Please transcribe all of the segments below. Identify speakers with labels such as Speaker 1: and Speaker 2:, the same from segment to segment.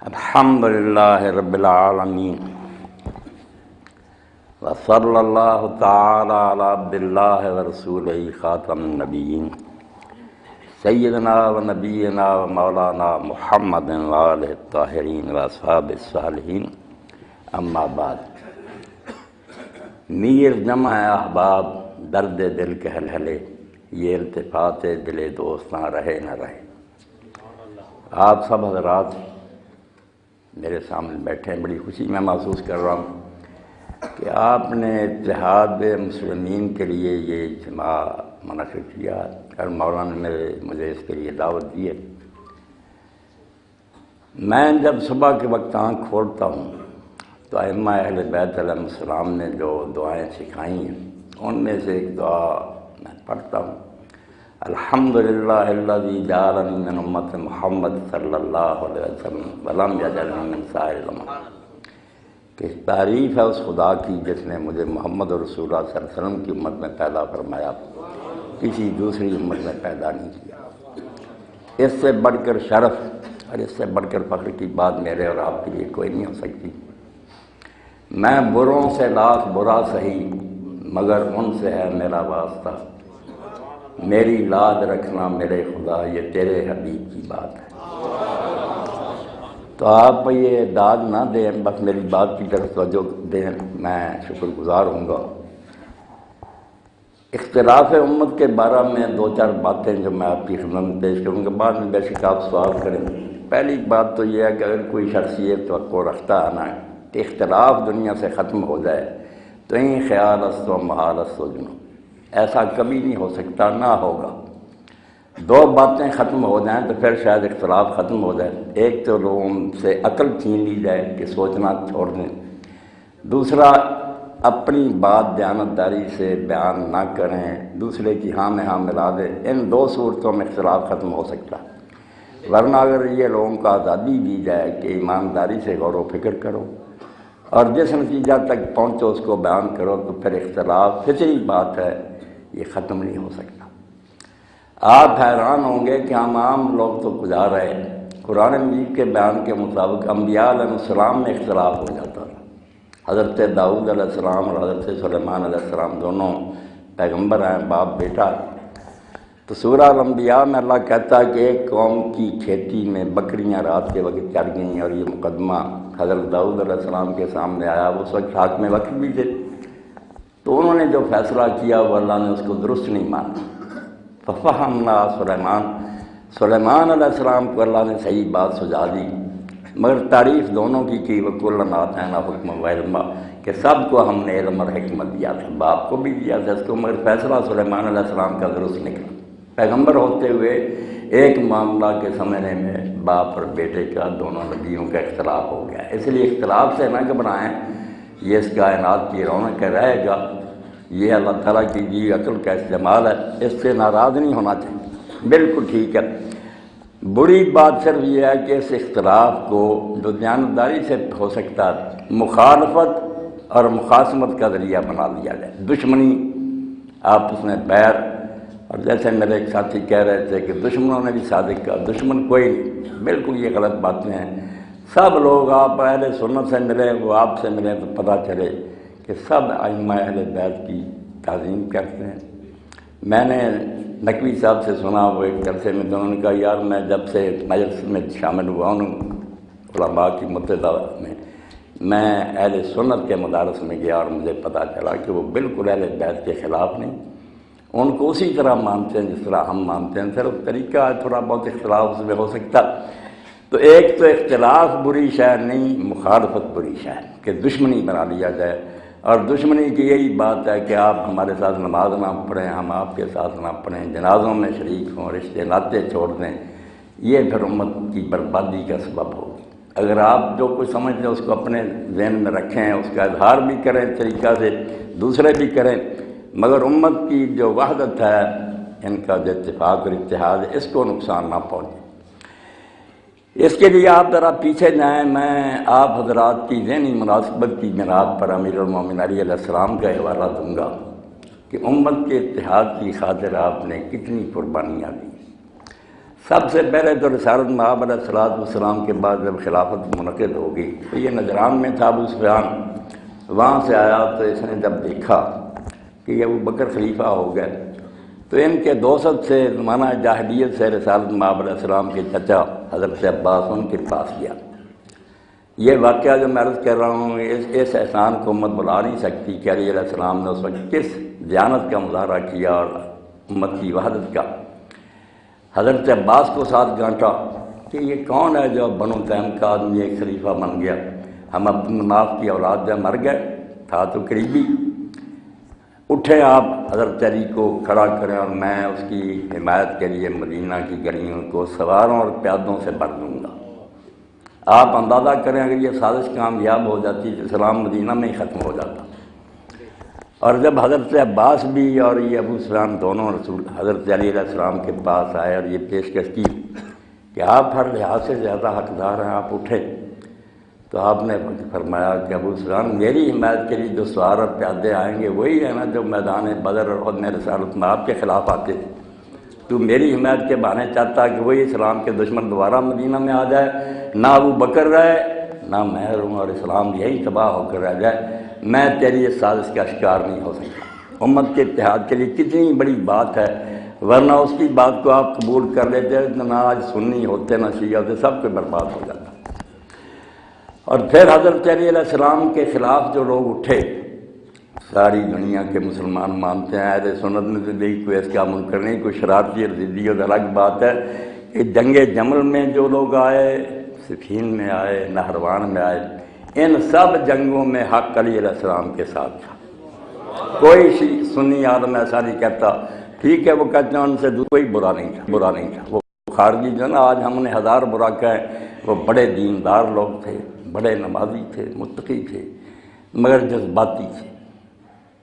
Speaker 1: الحمد للہ رب العالمین وصلی اللہ تعالی علی عبد اللہ ورسولہ خاتم النبیین سیدنا و نبینا و مولانا محمد وآلہ الطاہرین و اصحاب الصالحین اما بعد۔ میر جمع احباب درد دل کے ہلہلے، یہ التفات دل دوستاں رہے نہ رہے۔ آپ سب حضرات میرے سامنے بیٹھے ہیں، بڑی خوشی میں محسوس کر رہا ہوں کہ آپ نے اتحاد مسلمین کے لیے یہ اجتماع منعقد کیا اور مولانا نے مجھے اس کے لیے دعوت دی ہے۔ میں جب صبح کے وقت آنکھ کھولتا ہوں تو ائمہ اہل بیت علیہ السلام نے جو دعائیں سکھائی ہیں ان میں سے ایک دعا میں پڑھتا ہوں، الحمدللہ الذی جعلنی من امت محمد صلی اللہ علیہ وسلم ولم یجعلنی من سائر الامم، کہ تعریف ہے اس خدا کی جس نے مجھے محمد رسول اللہ صلی اللہ علیہ وسلم کی امت میں پیدا فرمایا، کسی دوسری امت میں پیدا نہیں کیا۔ اس سے بڑھ کر شرف اور اس سے بڑھ کر فخر کی بات میرے اور آپ کے لیے کوئی نہیں ہو سکتی۔ میں بروں سے لاکھ برا سہی مگر ان سے ہے میرا واسطہ، میری لاد رکھنا میرے خدا یہ تیرے حبیب کی بات ہے۔ تو آپ یہ داد نہ دیں، بس میری بات کی طرف توجہ دیں، میں شکر گزار ہوں گا۔ اختلاف امت کے بارے میں دو چار باتیں جو میں آپ کی خدمت میں پیش کروں گا، بعد میں بے شک آپ سوال کریں۔ پہلی بات تو یہ ہے کہ اگر کوئی شخص یہ توقع رکھتا ہے نا کہ اختلاف دنیا سے ختم ہو جائے تو این خیال است و محال است و جنو، ایسا کبھی نہیں ہو سکتا، نہ ہوگا۔ دو باتیں ختم ہو جائیں تو پھر شاید اختلاف ختم ہو جائے۔ ایک تو لوگوں سے عقل چھین لی جائے کہ سوچنا چھوڑ دیں، دوسرا اپنی بات دیانتداری سے بیان نہ کریں، دوسرے کی ہاں میں ہاں ملا دیں۔ ان دو صورتوں میں اختلاف ختم ہو سکتا، ورنہ اگر یہ لوگوں کو آزادی دی جائے کہ ایمانداری سے غور و فکر کرو اور جس نتیجہ تک پہنچو اس کو بیان کرو، تو پھر اختلاف فطری بات ہے، یہ ختم نہیں ہو سکتا۔ آپ حیران ہوں گے کہ ہم عام لوگ تو گزار رہے ہیں، قرآن مجید کے بیان کے مطابق انبیاء علیہ السلام میں اختلاف ہو جاتا تھا۔ حضرت داؤد علیہ السلام اور حضرت سلیمان علیہ السلام دونوں پیغمبر ہیں، باپ بیٹا۔ تو سورہ الانبیاء میں اللہ کہتا ہے کہ ایک قوم کی کھیتی میں بکریاں رات کے وقت چڑھ گئیں اور یہ مقدمہ حضرت داؤد علیہ السلام کے سامنے آیا، وہ اس وقت حاکم وقت بھی تھے، تو انہوں نے جو فیصلہ کیا وہ اللہ نے اس کو درست نہیں مانا۔ فَفَهَمْنَا سلیمان علیہ السلام کو اللہ نے صحیح بات سجا دی، مگر تعریف دونوں کی وَكُلًّا آتَيْنَا حُكْمًا وَعِلْمًا، کہ سب کو ہم نے علم اور حکمت دیا تھا، باپ کو بھی دیا تھا اس کو، مگر فیصلہ سلیمان علیہ السلام کا درست نکلا۔ پیغمبر ہوتے ہوئے ایک معاملہ کے سمجھنے میں باپ اور بیٹے کا، دونوں نبیوں کا اختلاف ہو گیا۔ اس لیے اختلاف سے نہ گھبرائیں، یہ اس کائنات کی رونق رہے گا، یہ اللہ تعالیٰ کی دی عقل کا استعمال ہے، اس سے ناراض نہیں ہونا چاہیے، بالکل ٹھیک ہے۔ بری بات صرف یہ ہے کہ اس اختلاف کو جو دیانتداری سے ہو سکتا ہے مخالفت اور مخاصمت کا ذریعہ بنا لیا جائے، دشمنی آپس میں بیر۔ اور جیسے میرے ایک ساتھی کہہ رہے تھے کہ دشمنوں نے بھی صادق کہا، دشمن کوئی نہیں، بالکل یہ غلط باتیں ہیں۔ سب لوگ آپ اہل سنت سے ملیں، وہ آپ سے ملیں تو پتہ چلے کہ سب ائمہ اہل بیت کی تعظیم کرتے ہیں۔ میں نے نقوی صاحب سے سنا، وہ ایک جلسے میں انہوں نے کہا یار میں جب سے مجلس میں شامل ہوا ہوں علماء کی متحدہ میں اہل سنت کے مدارس میں گیا اور مجھے پتہ چلا کہ وہ بالکل اہل بیت کے خلاف نہیں، ان کو اسی طرح مانتے ہیں جس طرح ہم مانتے ہیں، صرف طریقہ ہے تھوڑا بہت اختلاف اس میں ہو سکتا۔ تو ایک تو اختلاف بری شے نہیں، مخالفت بری شے ہے کہ دشمنی بنا لیا جائے، اور دشمنی کی یہی بات ہے کہ آپ ہمارے ساتھ نماز نہ پڑھیں، ہم آپ کے ساتھ نہ پڑھیں، جنازوں میں شریک ہوں، رشتے ناطے چھوڑ دیں، یہ پھر امت کی بربادی کا سبب ہوگی۔ اگر آپ جو کچھ سمجھتے ہیں اس کو اپنے ذہن میں رکھیں، اس کا اظہار بھی کریں طریقہ سے، دوسرے بھی کریں، مگر امت کی جو وحدت ہے، ان کا جو اتفاق اور اتحاد ہے، اس کو نقصان نہ پہنچے۔ اس کے لیے آپ ذرا پیچھے جائیں، میں آپ حضرات کی ذہنی مناسبت کی بنیاد پر امیر المومنین علی علیہ السلام کا حوالہ دوں گا کہ امت کے اتحاد کی خاطر آپ نے کتنی قربانیاں دی۔ سب سے پہلے تو رسالت مآب علیہ السلام کے بعد جب خلافت منعقد ہوگی تو یہ نجران میں تھا ابو سفیان، وہاں سے آیا تو اس نے جب دیکھا کہ یہ ابو بکر خلیفہ ہو گئے تو ان کے دوست سے زمانہ جاہلیت سے رسالت مآب علیہ السلام کے چچا حضرت عباس ان کے پاس گیا۔ یہ واقعہ جو میں عرض کر رہا ہوں اس احسان کو امت بلا نہیں سکتی کہ علیہ السلام نے اس وقت کس دیانت کا مظاہرہ کیا اور امت کی وحدت کا۔ حضرت عباس کو ساتھ گانٹا کہ یہ کون ہے جو بنو تیم کا آدمی ایک خلیفہ بن گیا، ہم عبد المناف کی اولاد جب مر گئے تھا تو قریبی، اٹھے آپ حضرت علی کو کھڑا کریں اور میں اس کی حمایت کے لیے مدینہ کی گلیوں کو سواروں اور پیادوں سے بھر دوں گا۔ آپ اندازہ کریں اگر یہ سازش کامیاب ہو جاتی تو اسلام مدینہ میں ہی ختم ہو جاتا۔ اور جب حضرت عباس بھی اور یہ ابو سفیان دونوں رسول حضرت علی علیہ السلام کے پاس آئے اور یہ پیشکش کی کہ آپ ہر لحاظ سے زیادہ حقدار ہیں، آپ اٹھے، تو آپ نے فرمایا کہ ابو سفیان میری حمایت کے لیے جو سوار اور پیادے آئیں گے وہی ہے نا جو میدان بدر اور میں رسالت مآب کے خلاف آتے تھے۔ تو میری حمایت کے بہانے چاہتا کہ وہی اسلام کے دشمن دوبارہ مدینہ میں آ جائے، نہ ابو بکر رہے نہ میں رہوں اور اسلام یہی تباہ ہو کر رہ جائے، میں تیری اس سازش کا شکار نہیں ہو سکتا۔ امت کے اتحاد کے لیے کتنی بڑی بات ہے، ورنہ اس کی بات کو آپ قبول کر لیتے نہ آج سنی ہوتے نہ شیعہ ہوتے، سب کو برباد ہو جاتا۔ اور پھر حضرت علی علیہ السلام کے خلاف جو لوگ اٹھے، ساری دنیا کے مسلمان مانتے ہیں، اہل سنت میں سے بھی کوئی اس کا منکر نہیں، کوئی شرارتی اور ضدی اور الگ بات ہے کہ جنگ جمل میں جو لوگ آئے، صفین میں آئے، نہروان میں آئے، ان سب جنگوں میں حق علی علیہ السلام کے ساتھ تھا۔ کوئی سنی عالم ایسا نہیں کہتا، ٹھیک ہے وہ کہتے ہیں ان سے کوئی برا نہیں تھا۔ وہ خارجی جو نا آج ہم نے ہزار برا کہیں، وہ بڑے دیندار لوگ تھے، بڑے نمازی تھے، متقی تھے، مگر جذباتی تھے۔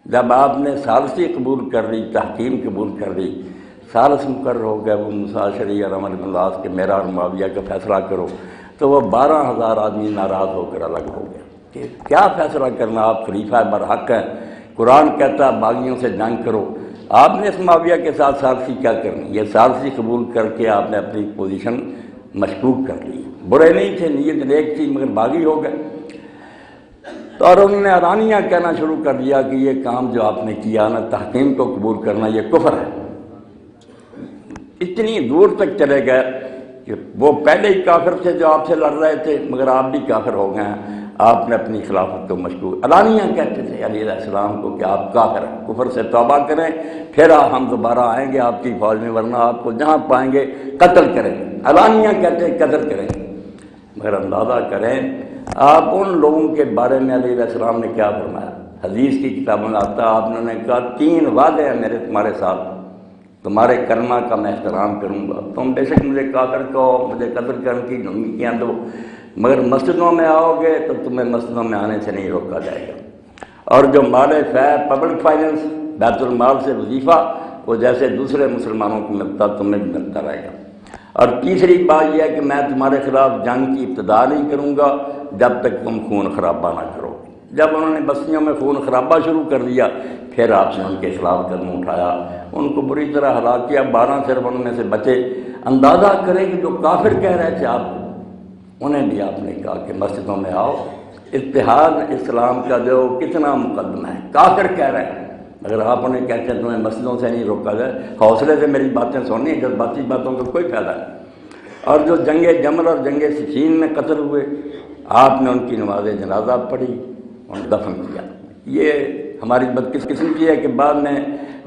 Speaker 1: جب آپ نے ثالثی قبول کر لی، تحکیم قبول کر لی، ثالث مقرر ہو گئے وہ موسیٰ شرعی اور عمر بن العاص کے میرا اور معاویہ کا فیصلہ کرو، تو وہ 12,000 آدمی ناراض ہو کر الگ ہو گئے کہ کیا فیصلہ کرنا، آپ خلیفہ برحق ہیں، قرآن کہتا ہے باغیوں سے جنگ کرو، آپ نے اس معاویہ کے ساتھ ثالثی کیا کرنی؟ یہ ثالثی قبول کر کے آپ نے اپنی پوزیشن مشکوک کر لی۔ برے نہیں تھے، نیت نیک تھی، مگر باغی ہو گئے۔ تو اور انہوں نے اعلانیہ کہنا شروع کر دیا کہ یہ کام جو آپ نے کیا نا، تحکیم کو قبول کرنا، یہ کفر ہے۔ اتنی دور تک چلے گئے کہ وہ پہلے ہی کافر تھے جو آپ سے لڑ رہے تھے، مگر آپ بھی کافر ہو گئے ہیں۔ آپ نے اپنی خلافت کو مشکوک اعلانیہ کہتے تھے علی علیہ السلام کو کہ آپ کافر ہیں، کفر سے توبہ کریں، پھر ہم دوبارہ آئیں گے آپ کی فوج میں، ورنہ آپ کو جہاں پائیں گے قتل کریں گے۔ اعلانیہ کہتے ہیں قتل کریں گے، مگر اندازہ کریں آپ ان لوگوں کے بارے میں علیہ السلام نے کیا فرمایا۔ حدیث کی کتابوں میں آتا ہے، آپ نے کہا 3 وعدے ہیں میرے تمہارے ساتھ، تمہارے کلمہ کا میں احترام کروں گا، تم بے شک مجھے کافر کہو، مجھے قتل کرنے کی دھمکیاں دو، مگر مسجدوں میں آؤ گے تو تمہیں مسجدوں میں آنے سے نہیں روکا جائے گا، اور جو مال فے پبلک فائننس بیت المال سے وظیفہ وہ جیسے دوسرے مسلمانوں کو ملتا تمہیں بھی ملتا رہے گا، اور تیسری بات یہ ہے کہ میں تمہارے خلاف جنگ کی ابتدا نہیں کروں گا جب تک تم خون خرابہ نہ کرو۔ جب انہوں نے بستیوں میں خون خرابہ شروع کر دیا، پھر آپ نے ان کے خلاف قدم اٹھایا، ان کو بری طرح ہلاک کیا، 12 صرف ان میں سے بچے۔ اندازہ کریں کہ جو کافر کہہ رہے تھے آپ انہیں بھی آپ نے کہا کہ مسجدوں میں آؤ۔ اتحاد اسلام کا جو کتنا مقدمہ ہے، کافر کہہ رہے ہیں، اگر آپ انہیں کہتے ہیں تمہیں مسجدوں سے نہیں روکا جائے، حوصلے سے میری باتیں سننی، جذباتی باتوں کا کوئی فائدہ نہیں۔ اور جو جنگ جمل اور جنگ صفین میں قتل ہوئے، آپ نے ان کی نماز جنازہ پڑھی، ان دفن کیا۔ یہ ہماری بدقسمتی ہے کہ بعد میں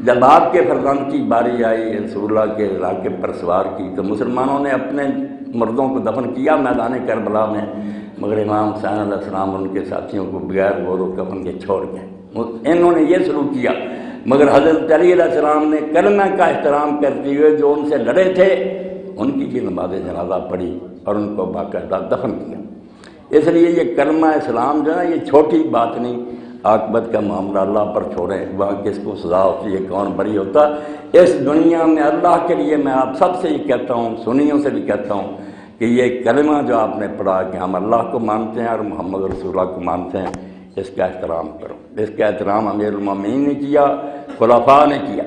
Speaker 1: جب آپ کے فرزند کی باری آئی رسول اللہ کے علاقے پر سوار کی، تو مسلمانوں نے اپنے مردوں کو دفن کیا میدان کربلا میں، مگر امام حسین علیہ السلام ان کے ساتھیوں کو بغیر غور و کفن کے چھوڑ گئے۔ انہوں نے یہ سلوک کیا، مگر حضرت علی علیہ السلام نے کلمہ کا احترام کرتے ہوئے جو ان سے لڑے تھے ان کی بھی نماز جنازہ پڑھی اور ان کو باقاعدہ دفن کیا۔ اس لیے یہ کلمہ اسلام جو ہے یہ چھوٹی بات نہیں، عاقبت کا معاملہ اللہ پر چھوڑیں، وہاں کس کو سزا ہوتی ہے، کون بری ہوتا۔ اس دنیا میں اللہ کے لیے میں آپ سب سے یہ کہتا ہوں، سنیوں سے بھی کہتا ہوں کہ یہ کلمہ جو آپ نے پڑھا کہ ہم اللہ کو مانتے ہیں اور محمد رسول اللہ کو مانتے ہیں، اس کا احترام کرو۔ اس کا احترام امیر المومنین نے کیا، خلفاء نے کیا۔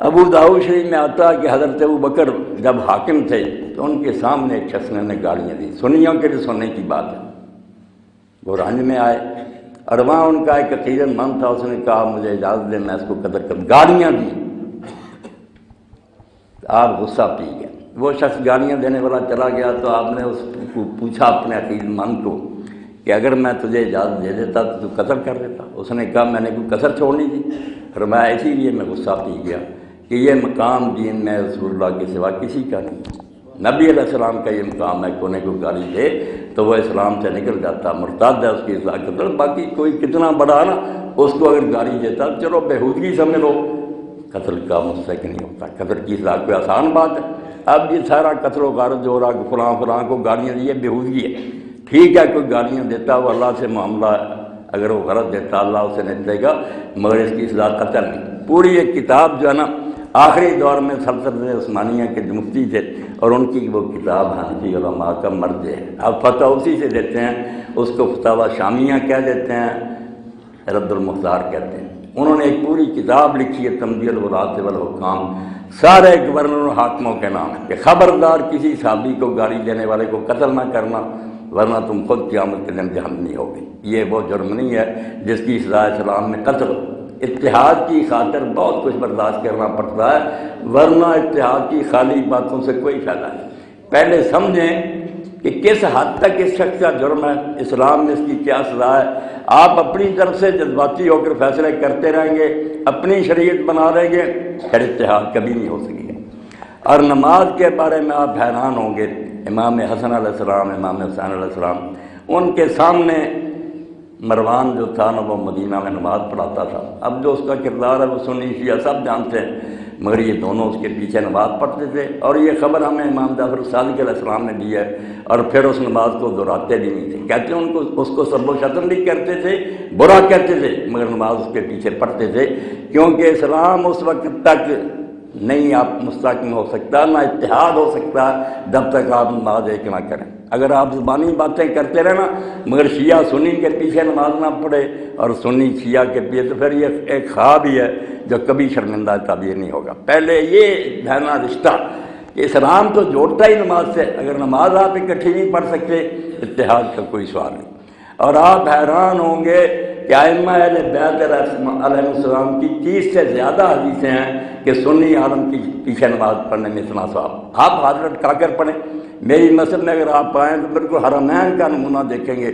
Speaker 1: ابو داؤد شریف میں آتا کہ حضرت ابو بکر جب حاکم تھے تو ان کے سامنے ایک شخص نے گاڑیاں دی، سنیوں کے لیے سننے کی بات ہے، وہ رنج میں آئے اور وہاں ان کا ایک عقیدت مند تھا، اس نے کہا مجھے اجازت دے میں اس کو قتل کر، گاڑیاں دی، آپ غصہ پی گئے، وہ شخص گاڑیاں دینے والا چلا گیا تو آپ نے اس کو پوچھا اپنے عقیدت مند کو کہ اگر میں تجھے اجازت دے دیتا تو قتل کر دیتا؟ اس نے کہا میں نے کوئی کسر چھوڑنی تھی، فرمایا اسی لیے میں غصہ پی گیا کہ یہ مقام دین میں رسول اللہ کے سوا کسی کا نہیں، نبی علیہ السلام کا یہ مقام ہے، کونے کو گالی دے تو وہ اسلام سے نکل جاتا، مرتد ہے، اس کی اصلاح قتل، باقی کوئی کتنا بڑا نا اس کو اگر گالی دیتا چلو بےہودگی سمجھ لو، قتل کا مستحق نہیں ہوتا، قتل کی اصلاح کوئی آسان بات ہے۔ اب یہ سارا قتل و غارت جو ہو رہا فلاں فلاں کو گالیاں دی، بےہودگی ہے، ٹھیک ہے کوئی گالیاں دیتا وہ اللہ سے معاملہ، اگر وہ غلط دیتا اللہ اسے نہیں دے گا، مگر اس کی اصلاح قتل نہیں۔ پوری ایک کتاب جو ہے نا آخری دور میں سلطنت عثمانیہ کے جو مفتی تھے اور ان کی وہ کتاب حنفی علماء کا مرجع ہے، اب فتح اسی سے دیتے ہیں، اس کو فتاوی شامیہ کہہ دیتے ہیں، رد المختار کہتے ہیں۔ انہوں نے ایک پوری کتاب لکھی ہے تنبیہ الولاۃ والحکام، سارے گورنر و حاکموں کے نام کہ خبردار کسی صحابی کو گالی دینے والے کو قتل نہ کرنا ورنہ تم خود قیامت کے دن جہنمی ہوگی۔ یہ وہ جرم نہیں ہے جس کی اصلاح اسلام میں قتل، اتحاد کی خاطر بہت کچھ برداشت کرنا پڑتا ہے، ورنہ اتحاد کی خالی باتوں سے کوئی فائدہ نہیں۔ پہلے سمجھیں کہ کس حد تک اس شخص کا جرم ہے، اسلام میں اس کی کیا سزا ہے۔ آپ اپنی طرف سے جذباتی ہو کر فیصلے کرتے رہیں گے، اپنی شریعت بنا رہیں گے، پھر اتحاد کبھی نہیں ہو سکے گا۔ اور نماز کے بارے میں آپ حیران ہوں گے، امام حسن علیہ السلام، امام حسین علیہ السلام، ان کے سامنے مروان جو تھا نا وہ مدینہ میں نماز پڑھاتا تھا، اب جو اس کا کردار ہے وہ سنی شیعہ سب جانتے ہیں، مگر یہ دونوں اس کے پیچھے نماز پڑھتے تھے، اور یہ خبر ہمیں امام جعفر صادق علیہ السلام نے دی ہے، اور پھر اس نماز کو دہراتے بھی نہیں تھے، کہتے ہیں ان کو اس کو سب و شتم بھی کرتے تھے، برا کہتے تھے، مگر نماز اس کے پیچھے پڑھتے تھے، کیونکہ اسلام اس وقت تک نہیں آپ مستحکم ہو سکتا، نہ اتحاد ہو سکتا جب تک آپ نماز ایک نہ کریں۔ اگر آپ زبانی باتیں کرتے رہنا مگر شیعہ سنی کے پیچھے نماز نہ پڑھے اور سنی شیعہ کے پیچھے، تو پھر یہ ایک خواب ہی ہے جو کبھی شرمندہ تعبیر نہیں ہوگا۔ پہلے یہ ہے نا رشتہ کہ اسلام تو جوڑتا ہی نماز سے، اگر نماز آپ اکٹھی نہیں پڑھ سکتے اتحاد کا کوئی سوال نہیں۔ اور آپ حیران ہوں گے کہ ائمہ اہل بیت علیہ السلام کی 30 سے زیادہ حدیثیں ہیں کہ سنی عالم کی پیچھے نماز پڑھنے میں اتنا ثواب۔ آپ ہاتھ لٹکا کر پڑھیں، میری مسجد میں اگر آپ آئیں تو بالکل حرمین کا نمونہ دیکھیں گے،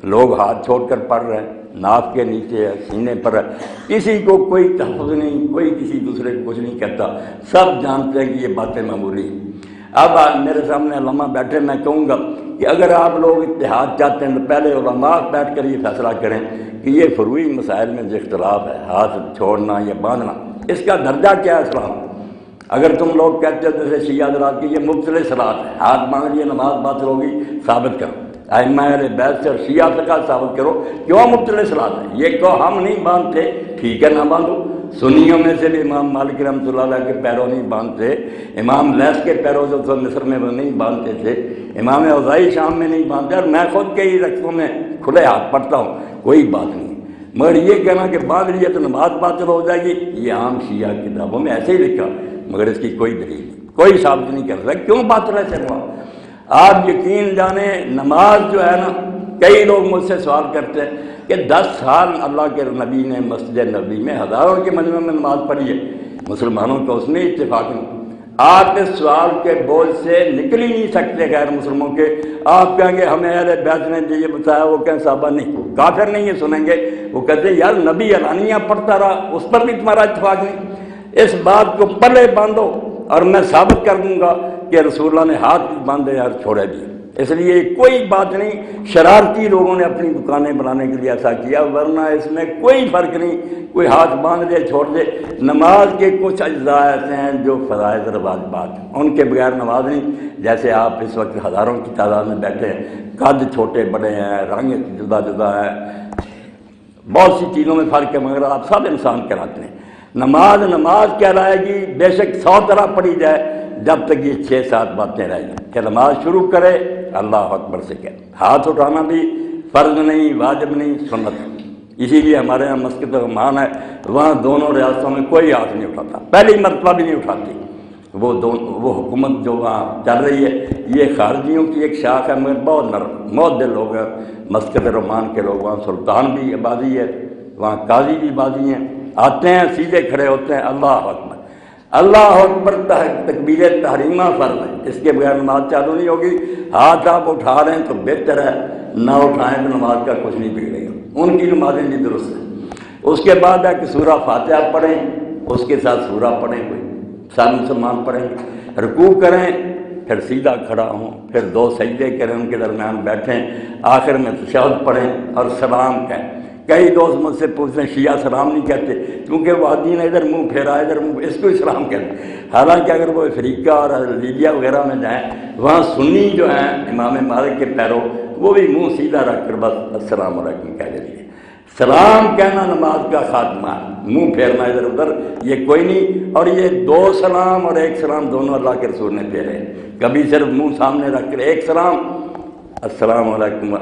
Speaker 1: لوگ ہاتھ چھوڑ کر پڑھ رہے ہیں، ناف کے نیچے ہے، سینے پر ہے، کسی کو کوئی تحفظ نہیں، کوئی کسی دوسرے کو کچھ نہیں کہتا، سب جانتے ہیں کہ یہ باتیں معمولی ہیں۔ اب میرے سامنے علماء بیٹھے، میں کہوں گا کہ اگر آپ لوگ اتحاد چاہتے ہیں تو پہلے علماء بیٹھ کر یہ فیصلہ کریں کہ یہ فروعی مسائل میں جو اختلاف ہے، ہاتھ چھوڑنا یا باندھنا، اس کا درجہ کیا ہے اسلام۔ اگر تم لوگ کہتے ہو جیسے شیعہ حضرات کی یہ مبطل صلاۃ ہے، ہاتھ باندھ لیے نماز باطل ہوگی، ثابت کرو، ائمہ اہل بیت سے اور شیعہ فقہ ثابت کرو کیوں مبطل صلاۃ ہے۔ یہ کہو ہم نہیں باندھتے، ٹھیک ہے نہ باندھو۔ سنیوں میں سے بھی امام مالک رحمۃ اللہ علیہ کے پیرو نہیں باندھتے، امام لیث کے پیرو جو تھے مصر میں وہ نہیں باندھتے تھے، امام اوزاعی شام میں نہیں باندھتے، اور میں خود کئی رقصوں میں کھلے ہاتھ پڑھتا ہوں، کوئی بات نہیں۔ مگر یہ کہنا کہ باندھ لیے تو نماز باطل ہو جائے گی، یہ عام شیعہ کتابوں میں ایسے ہی لکھا، مگر اس کی کوئی دلیل نہیں، کوئی ثابت نہیں کر سکتا کیوں باطل ہے چلوا۔ آپ یقین جانیں نماز جو ہے نا، کئی لوگ مجھ سے سوال کرتے ہیں کہ 10 سال اللہ کے نبی نے مسجد نبی میں ہزاروں کے مجمع میں نماز پڑھی ہے، مسلمانوں کا اس میں اتفاق نہیں۔ آپ اس سوال کے بوجھ سے نکل ہی نہیں سکتے غیر مسلموں کے، آپ کہیں گے ہمیں اہل بیت نے یہ بتایا، وہ کہیں صحابہ نہیں، کافر نہیں یہ سنیں گے، وہ کہتے ہیں یار نبی علانیہ پڑھتا رہا، اس پر بھی تمہارا اتفاق نہیں۔ اس بات کو پلے باندھو اور میں ثابت کر دوں گا کہ رسول اللہ نے ہاتھ باندھے اور چھوڑے بھی، اس لیے کوئی بات نہیں، شرارتی لوگوں نے اپنی دکانیں بنانے کے لیے ایسا کیا، ورنہ اس میں کوئی فرق نہیں، کوئی ہاتھ باندھ دے چھوڑ دے۔ نماز کے کچھ اجزاء ایسے ہیں جو فرائض اور واجبات ہیں، ان کے بغیر نماز نہیں۔ جیسے آپ اس وقت ہزاروں کی تعداد میں بیٹھے ہیں، قد چھوٹے بڑے ہیں، رنگ جدا جدا ہے، بہت سی چیزوں میں فرق ہے، مگر آپ سب انسان کہلاتے ہیں۔ نماز کہلائے گی بے شک 100 طرح پڑھی جائے، جب تک یہ 6-7 باتیں رہ جائیں کہ نماز شروع کرے اللہ اکبر سے کہ ہاتھ اٹھانا بھی فرض نہیں، واجب نہیں، سنت، اسی لیے ہمارے یہاں مسجد رحمان ہے، وہاں دونوں ریاستوں میں کوئی ہاتھ نہیں اٹھاتا، پہلی مرتبہ بھی نہیں اٹھاتی۔ وہ حکومت جو وہاں چل رہی ہے یہ خارجیوں کی ایک شاخ ہے، مگر بہت نرم بہت دل لوگ ہیں مسجد رحمان کے لوگ، وہاں سلطان بھی آبادی ہے، وہاں قاضی بھی آبادی ہیں، آتے ہیں سیدھے کھڑے ہوتے ہیں، اللہ اکبر اللہ اکبر، تکبیر تحریمہ فرض ہے، اس کے بغیر نماز چالو نہیں ہوگی۔ ہاتھ آپ اٹھا رہے ہیں تو بہتر ہے، نہ اٹھائیں تو نماز کا کچھ نہیں بگڑے گا، ان کی نمازیں نہیں درست ہیں۔ اس کے بعد ہے کہ سورہ فاتحہ پڑھیں، اس کے ساتھ سورہ پڑھیں، کوئی سارے مسلمان پڑھیں، رکوع کریں، پھر سیدھا کھڑا ہوں، پھر 2 سجدے کریں، ان کے درمیان بیٹھیں، آخر میں تشہد پڑھیں اور سلام کہیں۔ کئی دوست مجھ سے پوچھتے ہیں شیعہ سلام نہیں کہتے کیونکہ وہ دین ادھر منہ پھیرا ادھر منہ، اس کو اسلام کہتے ہیں۔ حالانکہ اگر وہ افریقہ اور لیبیا وغیرہ میں جائیں، وہاں سنی جو ہیں امام مالک کے پیرو، وہ بھی منہ سیدھا رکھ کر بس السلام علیکم کہہ دیتے ہیں۔ سلام کہنا نماز کا خاتمہ ہے، منہ پھیرنا ادھر ادھر یہ کوئی نہیں۔ اور یہ 2 سلام اور 1 سلام دونوں اللہ کے رسول نے پھیرے، کبھی صرف منہ سامنے رکھ کر 1 سلام السلام علیکم،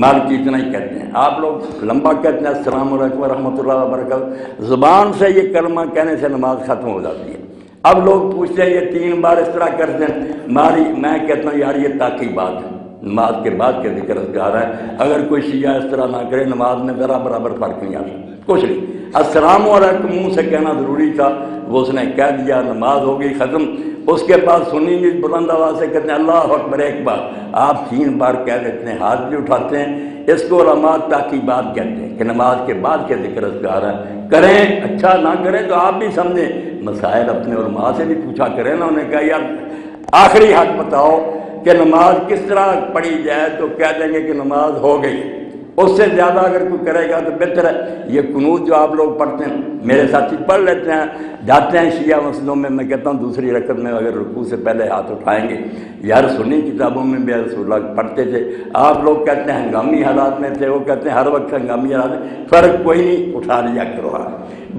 Speaker 1: مالکی اتنا ہی کہتے ہیں، آپ لوگ لمبا کہتے ہیں السلام علیکم ورحمۃ اللہ وبرکاتہ۔ زبان سے یہ کلمہ کہنے سے نماز ختم ہو جاتی ہے۔ اب لوگ پوچھتے ہیں یہ 3 بار اس طرح کرتے ہیں، میں کہتا ہوں یار یہ تاکی بات ہے، نماز کے بعد کے ذکر اذکار ہے، اگر کوئی شیعہ اس طرح نہ کرے نماز میں ذرا برابر فرق نہیں آتا، کچھ نہیں۔ السلام علیکم منہ سے کہنا ضروری تھا، وہ اس نے کہہ دیا، نماز ہو گئی ختم۔ اس کے بعد سنی بھی بلند آواز سے کہتے ہیں اللہ اکبر 1 بار، آپ 3 بار کہہ دیتے ہیں، ہاتھ بھی اٹھاتے ہیں۔ اس کو علماء تاکیبات کہتے ہیں کہ نماز کے بعد کے ذکر اذکار ہے، کریں، اچھا نہ کریں تو آپ بھی سمجھیں، مسائل اپنے علماء سے بھی پوچھا کریں نا۔ انہوں نے کہا یار آخری حق بتاؤ کہ نماز کس طرح پڑھی جائے، تو کہہ دیں گے کہ نماز ہو گئی، اس سے زیادہ اگر کوئی کرے گا تو بہتر ہے۔ یہ قنوت جو آپ لوگ پڑھتے ہیں، میرے ساتھی پڑھ لیتے ہیں، جاتے ہیں شیعہ مسجدوں میں کہتا ہوں دوسری رکعت میں اگر رکوع سے پہلے ہاتھ اٹھائیں گے، یار سنی کتابوں میں بھی رسول اللہ پڑھتے تھے، آپ لوگ کہتے ہیں ہنگامی حالات میں تھے، وہ کہتے ہیں ہر وقت ہنگامی حالات میں، فرق کوئی نہیں، اٹھا لیا کرو۔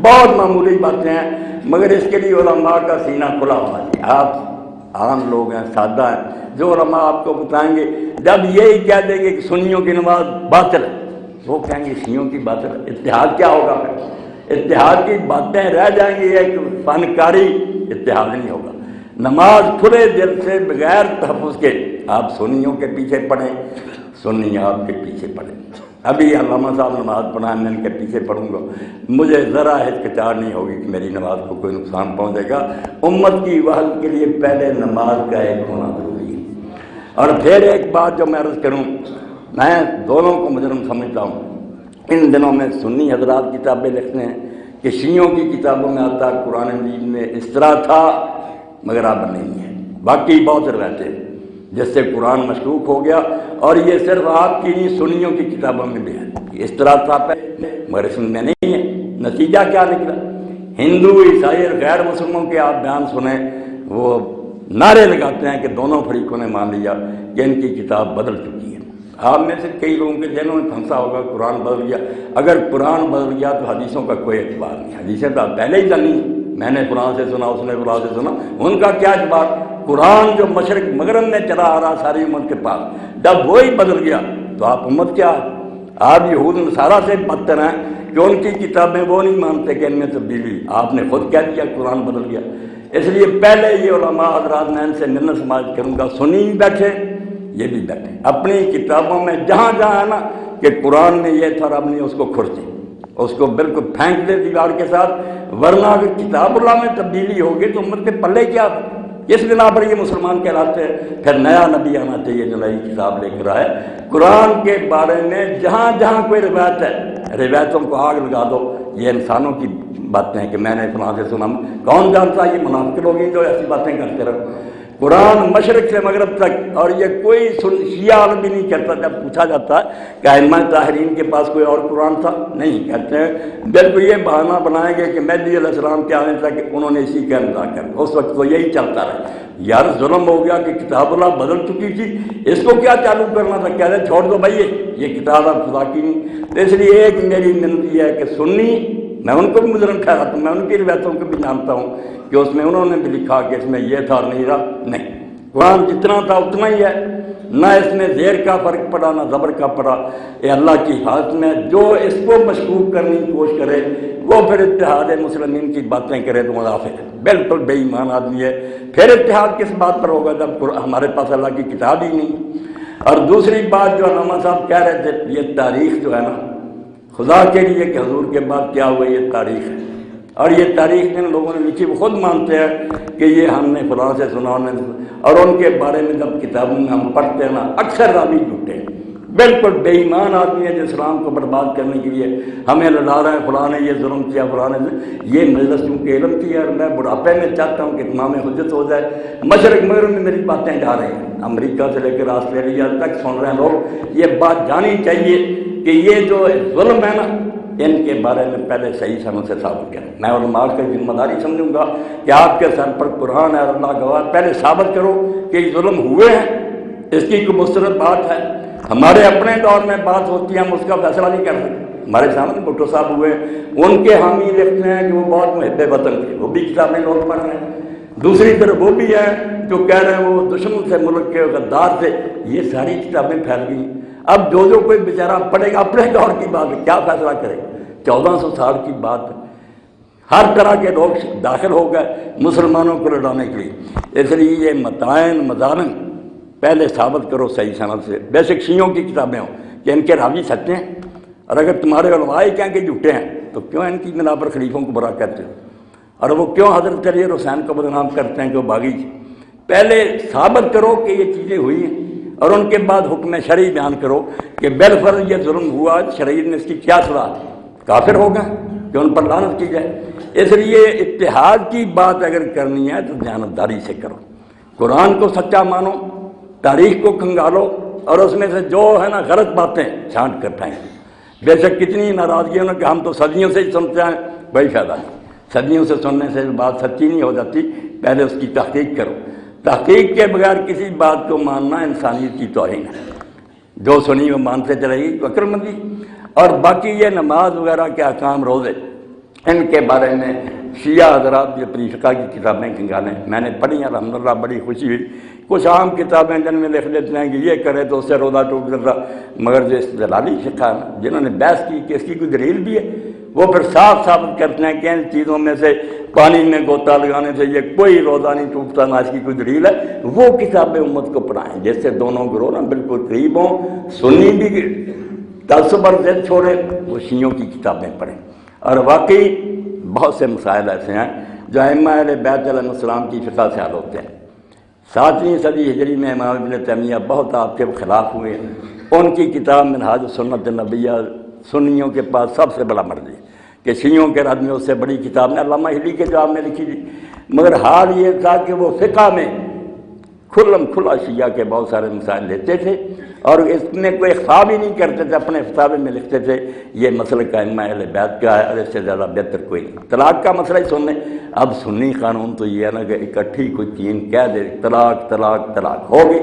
Speaker 1: بہت معمولی باتیں ہیں، مگر اس کے لیے علماء کا سینہ کھلا ہونا چاہیے۔ آپ عام لوگ ہیں، سادہ ہیں، جو علماء آپ کو بتائیں گے، جب یہی کہہ دیں گے کہ سنیوں کی نماز باطل ہے، وہ کہیں گے شیعوں کی باطل ہے، اتحاد کیا ہوگا پھر؟ اتحاد کی باتیں رہ جائیں گی، ایک فنکاری، اتحاد نہیں ہوگا۔ نماز کھلے دل سے بغیر تحفظ کے آپ سنیوں کے پیچھے پڑھیں، سنی آپ کے پیچھے پڑھیں۔ ابھی علامہ صاحب نماز پڑھائیں، میں ان کے پیچھے پڑھوں گا، مجھے ذرا ہچکچاہٹ نہیں ہوگی کہ میری نماز کو کوئی نقصان پہنچے گا۔ امت کی وحدت کے لیے پہلے نماز کا ایک ہونا ضروری ہے۔ اور پھر ایک بات جو میں عرض کروں، میں دونوں کو مجرم سمجھتا ہوں۔ ان دنوں میں سنی حضرات کتابیں لکھتے ہیں کہ شیعوں کی کتابوں میں آتا ہے قرآن مجید میں اس طرح تھا، مگر اب نہیں ہے۔ باقی بہت روایتیں ہیں جس سے قرآن مشکوک ہو گیا، اور یہ صرف آپ کی نہیں سنیوں کی کتابوں میں بھی ہے، اس طرح تھا مگر اس میں نہیں ہے۔ نتیجہ کیا نکلا؟ ہندو عیسائی اور غیر مسلموں کے آپ بیان سنیں، وہ نعرے لگاتے ہیں کہ دونوں فریقوں نے مان لیا کہ ان کی کتاب بدل چکی ہے۔ آپ میں سے کئی لوگوں کے ذہنوں میں پھنسا ہوگا قرآن بدل گیا۔ اگر قرآن بدل گیا تو حدیثوں کا کوئی اعتبار نہیں، حدیثیں تو پہلے ہی جانی، میں نے قرآن سے سنا، اس نے قرآن سے سنا، ان کا کیا اعتبار؟ قرآن جو مشرق مغرب میں چلا آ رہا ساری امت کے پاس، جب وہی بدل گیا تو آپ امت کیا؟ آپ یہود نصارہ سے بدتر ہیں کہ ان کی کتابیں وہ نہیں مانتے کہ ان میں تبدیلی، آپ نے خود کہہ دیا قرآن بدل گیا۔ اس لیے پہلے یہ علماء حضرات میں ان سے منت سماعت کروں گا، سنی بیٹھے یہ بھی بیٹھے اپنی کتابوں میں جہاں جہاں ہے نا کہ قرآن میں یہ تھا، رب نے اس کو کھرچے، اس کو بالکل پھینک دے دیوار کے ساتھ، ورنہ اگر کتاب اللہ میں تبدیلی ہوگی تو امت کے پلے کیا؟ اس بنا پر یہ مسلمان کہلاتے ہیں۔ پھر نیا نبی آنا چاہیے جو نئی کتاب لے کر آئے، قرآن کے بارے میں جہاں جہاں کوئی روایت ہے، روایتوں کو آگ لگا دو، یہ انسانوں کی باتیں ہیں کہ میں نے فلاں سے سنا، کون جانتا یہ منافق لوگ ہیں جو ایسی باتیں کرتے رہو۔ قرآن مشرق سے مغرب تک، اور یہ کوئی شیعہ عالم بھی نہیں کہتا، جب پوچھا جاتا ہے کہ ائمہ طاہرین کے پاس کوئی اور قرآن تھا، نہیں کہتے ہیں، بالکل یہ بہانہ بنائیں گے کہ مہدی علیہ السلام کے آنے تک انہوں نے اسی کا امضا کر، اس وقت تو یہی چلتا رہا۔ یار ظلم ہو گیا کہ کتاب اللہ بدل چکی تھی، اس کو کیا چالو کرنا تھا؟ کہہ رہے چھوڑ دو بھائی، یہ کتاب اب خدا کی نہیں۔ تو اس لیے ایک میری منت یہ ہے کہ سنی، میں ان کو بھی مجرم ٹھہراتا ہوں، میں ان کی روایتوں کو بھی جانتا ہوں کہ اس میں انہوں نے بھی لکھا کہ اس میں یہ تھا اور نہیں رہا، نہیں، قرآن جتنا تھا اتنا ہی ہے، نہ اس میں زیر کا فرق پڑا نہ زبر کا پڑا، یہ اللہ کی حالت میں جو اس کو مشکوک کرنے کی کوشش کرے وہ پھر اتحاد مسلمین کی باتیں کرے تو منافق ہے، بالکل بے ایمان آدمی ہے۔ پھر اتحاد کس بات پر ہوگا جب ہمارے پاس اللہ کی کتاب ہی نہیں۔ اور دوسری بات جو علامہ صاحب کہہ رہے تھے، یہ تاریخ جو ہے نا خدا کے لیے کہ حضور کے بعد کیا ہوا، یہ تاریخ ہے، اور یہ تاریخ جن لوگوں نے لکھی وہ خود مانتے ہیں کہ یہ ہم نے فلاں سے سنا، اور ان کے بارے میں جب کتابوں میں ہم پڑھتے ہیں نا اکثر راوی جھوٹے ہیں، بالکل بے ایمان آدمی ہے جو اسلام کو برباد کرنے کے لیے ہمیں لڑا رہا ہے، فلاں نے یہ ظلم کیا، فلاں نے یہ مجلس چونکہ علم کی ہے، اور میں بڑھاپے میں چاہتا ہوں کہ تمام حجت ہو جائے، مشرق مغرب میں میری باتیں جا رہی ہیں، امریکہ سے لے کر آسٹریلیا تک سن رہے ہیں لوگ، یہ بات جانی چاہیے کہ یہ جو ظلم ہے نا ان کے بارے میں پہلے صحیح سمجھ سے ثابت کریں۔ میں علماء کی ذمہ داری سمجھوں گا کہ آپ کے سر پر قرآن ہے اور اللہ گواہ، پہلے ثابت کرو کہ یہ ظلم ہوئے ہیں، اس کی کوئی مستند بات ہے۔ ہمارے اپنے دور میں بات ہوتی ہے، ہم اس کا فیصلہ نہیں کر سکتے۔ ہمارے سامنے بھٹو صاحب ہوئے، ان کے حامی لکھتے ہیں کہ وہ بہت محب وطن تھے، وہ بھی کتابیں لوگ پڑھ رہے ہیں۔ دوسری طرف وہ بھی ہے جو کہہ رہے ہیں وہ دشمن سے، ملک کے غدار سے، یہ ساری کتابیں پھیل گئی۔ اب جو کوئی بیچارہ پڑھے گا اپنے دور کی بات ہے، کیا فیصلہ کرے گا؟ 1400 سال کی بات ہے، ہر طرح کے لوگ داخل ہو گئے مسلمانوں کو لڑانے کے لیے۔ اس لیے یہ متائن مظالم پہلے ثابت کرو صحیح سند سے، بے شک شیعوں کی کتابیں ہوں کہ ان کے راوی سچے ہیں، اور اگر تمہارے علماء ہی کہیں کہ جھوٹے ہیں تو کیوں ان کی بنا پر خلیفوں کو برا کرتے ہو، اور وہ کیوں حضرت علی اور حسین کو بدنام کرتے ہیں کہ وہ باغی تھے؟ پہلے ثابت کرو کہ یہ چیزیں ہوئی ہیں، اور ان کے بعد حکم شرعی بیان کرو کہ بالفرض یہ ظلم ہوا، شریعت نے اس کی کیا سزا، کافر ہو گئے کہ ان پر لعنت کی جائے۔ اس لیے اتحاد کی بات اگر کرنی ہے تو دیانتداری سے کرو، قرآن کو سچا مانو، تاریخ کو کھنگالو، اور اس میں سے جو ہے نا غلط باتیں چھانٹ کر پھینک۔ بے شک کتنی ناراضگی ہے کہ ہم تو صدیوں سے ہی سنتے ہیں، کوئی فائدہ نہیں، صدیوں سے سننے سے بات سچی نہیں ہو جاتی، پہلے اس کی تحقیق کرو۔ تحقیق کے بغیر کسی بات کو ماننا انسانیت کی توہین ہے، جو سنی وہ مانتے چلے گی تو عقل مندی۔ اور باقی یہ نماز وغیرہ کے احکام، روزے، ان کے بارے میں شیعہ حضرات جو اپنی فقہ کی کتابیں کنگالیں، میں نے پڑھی ہیں الحمدللہ، بڑی خوشی ہوئی۔ کچھ عام کتابیں جن میں لکھ دیتے ہیں کہ یہ کرے تو اس سے روزہ ٹوٹ جاتا، مگر جو استدلالی فقہ ہے جنہوں نے بحث کی کہ اس کی کوئی دلیل بھی ہے، وہ پھر صاف ثابت کرتے ہیں کہ ان چیزوں میں سے پانی میں غوطہ لگانے سے یہ کوئی روزہ نہیں ٹوٹتا، نہ اس کی کوئی دلیل ہے۔ وہ کتابیں امت کو پڑھائیں جس سے دونوں گروہ نا بالکل قریب ہوں، سنی بھی تعصب اور ضد چھوڑے، وہ شیعوں کی کتابیں پڑھیں۔ اور واقعی بہت سے مسائل ایسے ہیں جو ائمہ اہل بیت علیہ السلام کی فقہ سے حل ہوتے ہیں۔ 7ویں صدی ہجری میں امام ابن تیمیہ بہت آپ کے خلاف ہوئے، ان کی کتاب منہاج السنۃ النبویہ سنیوں کے پاس سب سے بڑا مرجع، کہ شیعوں کے رد میں اس سے بڑی کتاب نے علامہ ہلی کے جواب میں لکھی تھی، مگر حال یہ تھا کہ وہ فقہ میں کھلم کھلا شیعہ کے بہت سارے مسائل لیتے تھے، اور اس میں کوئی اخفا بھی نہیں کرتے تھے، اپنے فتاوے میں لکھتے تھے یہ مسئلہ ائمہ اہل بیت کا ہے اور اس سے زیادہ بہتر کوئی نہیں۔ طلاق کا مسئلہ ہی سننے، اب سنی قانون تو یہ ہے نا کہ اکٹھی کوئی تین کہہ دے طلاق طلاق طلاق ہوگی،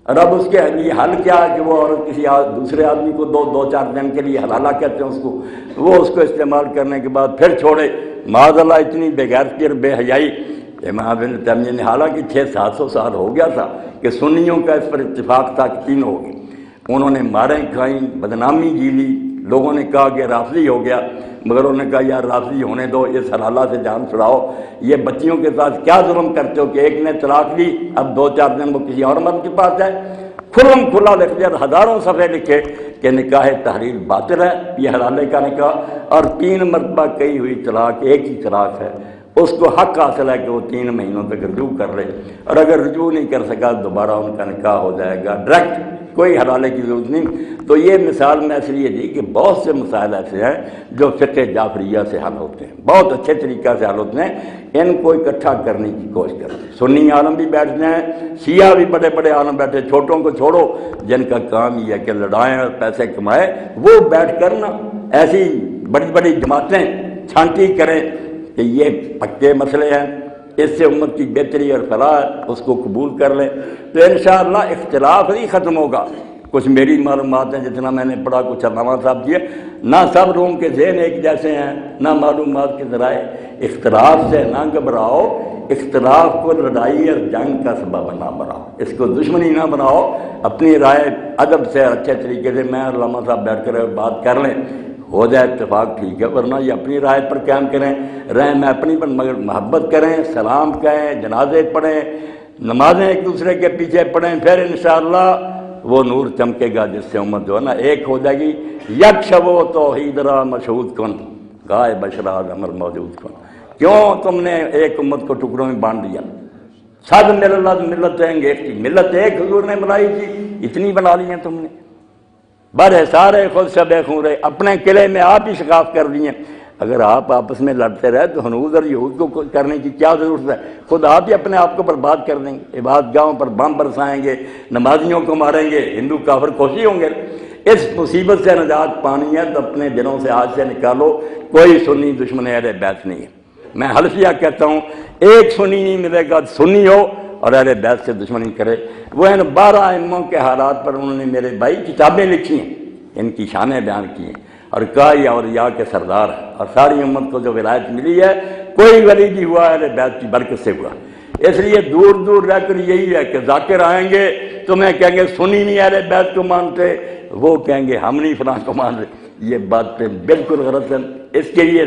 Speaker 1: اور اب اس کے لیے حل کیا ہے کہ وہ عورت کسی دوسرے آدمی کو دو چار دن کے لیے حلالہ کہتے ہیں اس کو، وہ اس کو استعمال کرنے کے بعد پھر چھوڑے، معاذ اللہ اتنی بے غیرتی اور بے حیائی۔ امام ابن تیمیہ نے حالانکہ 600-700 سال ہو گیا تھا کہ سنیوں کا اس پر اتفاق تھا کہ تین ہوگی، انہوں نے ماریں کھائیں، بدنامی جیلی، لوگوں نے کہا کہ رافضی ہو گیا، مگر انہوں نے کہا یار رافضی ہونے دو، اس حلالہ سے جان چھڑاؤ، یہ بچیوں کے ساتھ کیا ظلم کرتے ہو کہ ایک نے طلاق دی اب 2-4 دن وہ کسی اور مرد کے پاس ہے۔ کھلم کھلا لکھ دیا، ہزاروں صفحے لکھے کہ نکاح تحلیل باطل ہے، یہ حلالے کا نکاح، اور 3 مرتبہ کہی ہوئی طلاق ایک ہی طلاق ہے، اس کو حق حاصل ہے کہ وہ 3 مہینوں تک رجوع کر لے، اور اگر رجوع نہیں کر سکا دوبارہ ان کا نکاح ہو جائے گا ڈائریکٹ، کوئی حلالے کی ضرورت نہیں۔ تو یہ مثال میں اس لیے دی کہ بہت سے مسائل ایسے ہیں جو فقہ جعفریہ سے حل ہوتے ہیں، بہت اچھے طریقہ سے حل ہوتے ہیں، ان کو اکٹھا کرنے کی کوشش کرتے ہیں۔ سنی عالم بھی بیٹھتے ہیں، شیعہ بھی بڑے بڑے عالم بیٹھے، چھوٹوں کو چھوڑو جن کا کام یہ ہے کہ لڑائیں اور پیسے کمائے، وہ بیٹھ کر نا ایسی بڑی بڑی جماعتیں چھانٹی کریں کہ یہ پکے مسئلے ہیں، اس سے امت کی بہتری اور فلاح ہے، اس کو قبول کر لیں، تو انشاءاللہ اختلاف ہی ختم ہوگا۔ کچھ میری معلومات ہیں جتنا میں نے پڑھا، کچھ علامہ صاحب کیے، نہ سب لوگوں کے ذہن ایک جیسے ہیں، نہ معلومات کے ذرائع، اختلاف سے نہ گھبراؤ، اختلاف کو لڑائی اور جنگ کا سبب نہ بناؤ، اس کو دشمنی نہ بناؤ، اپنی رائے ادب سے اچھے طریقے سے میں اور علامہ صاحب بیٹھ کر بات کر لیں، ہو جائے اتفاق ٹھیک ہے، ورنہ یہ اپنی رائے پر قائم کریں رہیں، میں اپنی پر، مگر محبت کریں، سلام کہیں، جنازے پڑھیں، نمازیں ایک دوسرے کے پیچھے پڑھیں، پھر انشاءاللہ وہ نور چمکے گا جس سے امت جو ہے نا ایک ہو جائے گی۔ یک شبو توحید را مشہود کن گائے بشراد امر موجود کن۔ کیوں تم نے ایک امت کو ٹکڑوں میں بانٹ دیا؟ سب ملت ایک تھی، ملت ایک حضور نے بنائی تھی، اتنی بنا لی ہیں تم نے، بڑے سارے خود شب خورے، اپنے قلعے میں آپ ہی شکاف کر دیے۔ اگر آپ آپس میں لڑتے رہے تو ہنود اور یہود کو کرنے کی کیا ضرورت ہے؟ خود آپ ہی اپنے آپ کو برباد کر دیں گے، عبادت گاہوں پر بم برسائیں گے، نمازیوں کو ماریں گے، ہندو کافر کوشی ہوں گے۔ اس مصیبت سے نجات پانی ہے تو اپنے دلوں سے آج سے نکالو، کوئی سنی دشمن اہل بیت نہیں ہے۔ میں حلفیہ کہتا ہوں ایک سنی نہیں ملے گا، سنی ہو اور اہل بیت سے دشمنی کرے۔ وہ ان 12 ائموں کے حالات پر انہوں نے میرے بھائی کتابیں لکھی ہیں، ان کی شانیں بیان کی ہیں، اور کہا یہ اولیاء کے سردار ہیں، اور ساری امت کو جو ولایت ملی ہے کوئی ولی بھی ہوا اہل بیت کی برکت سے ہوا۔ اس لیے دور دور رہ کر یہی ہے کہ ذاکر آئیں گے تمہیں کہیں گے سنی نہیں اہل بیت کو مانتے، وہ کہیں گے ہم نہیں فلاں کو مان رہے۔ یہ باتیں بالکل غلط ہیں۔ اس کے لیے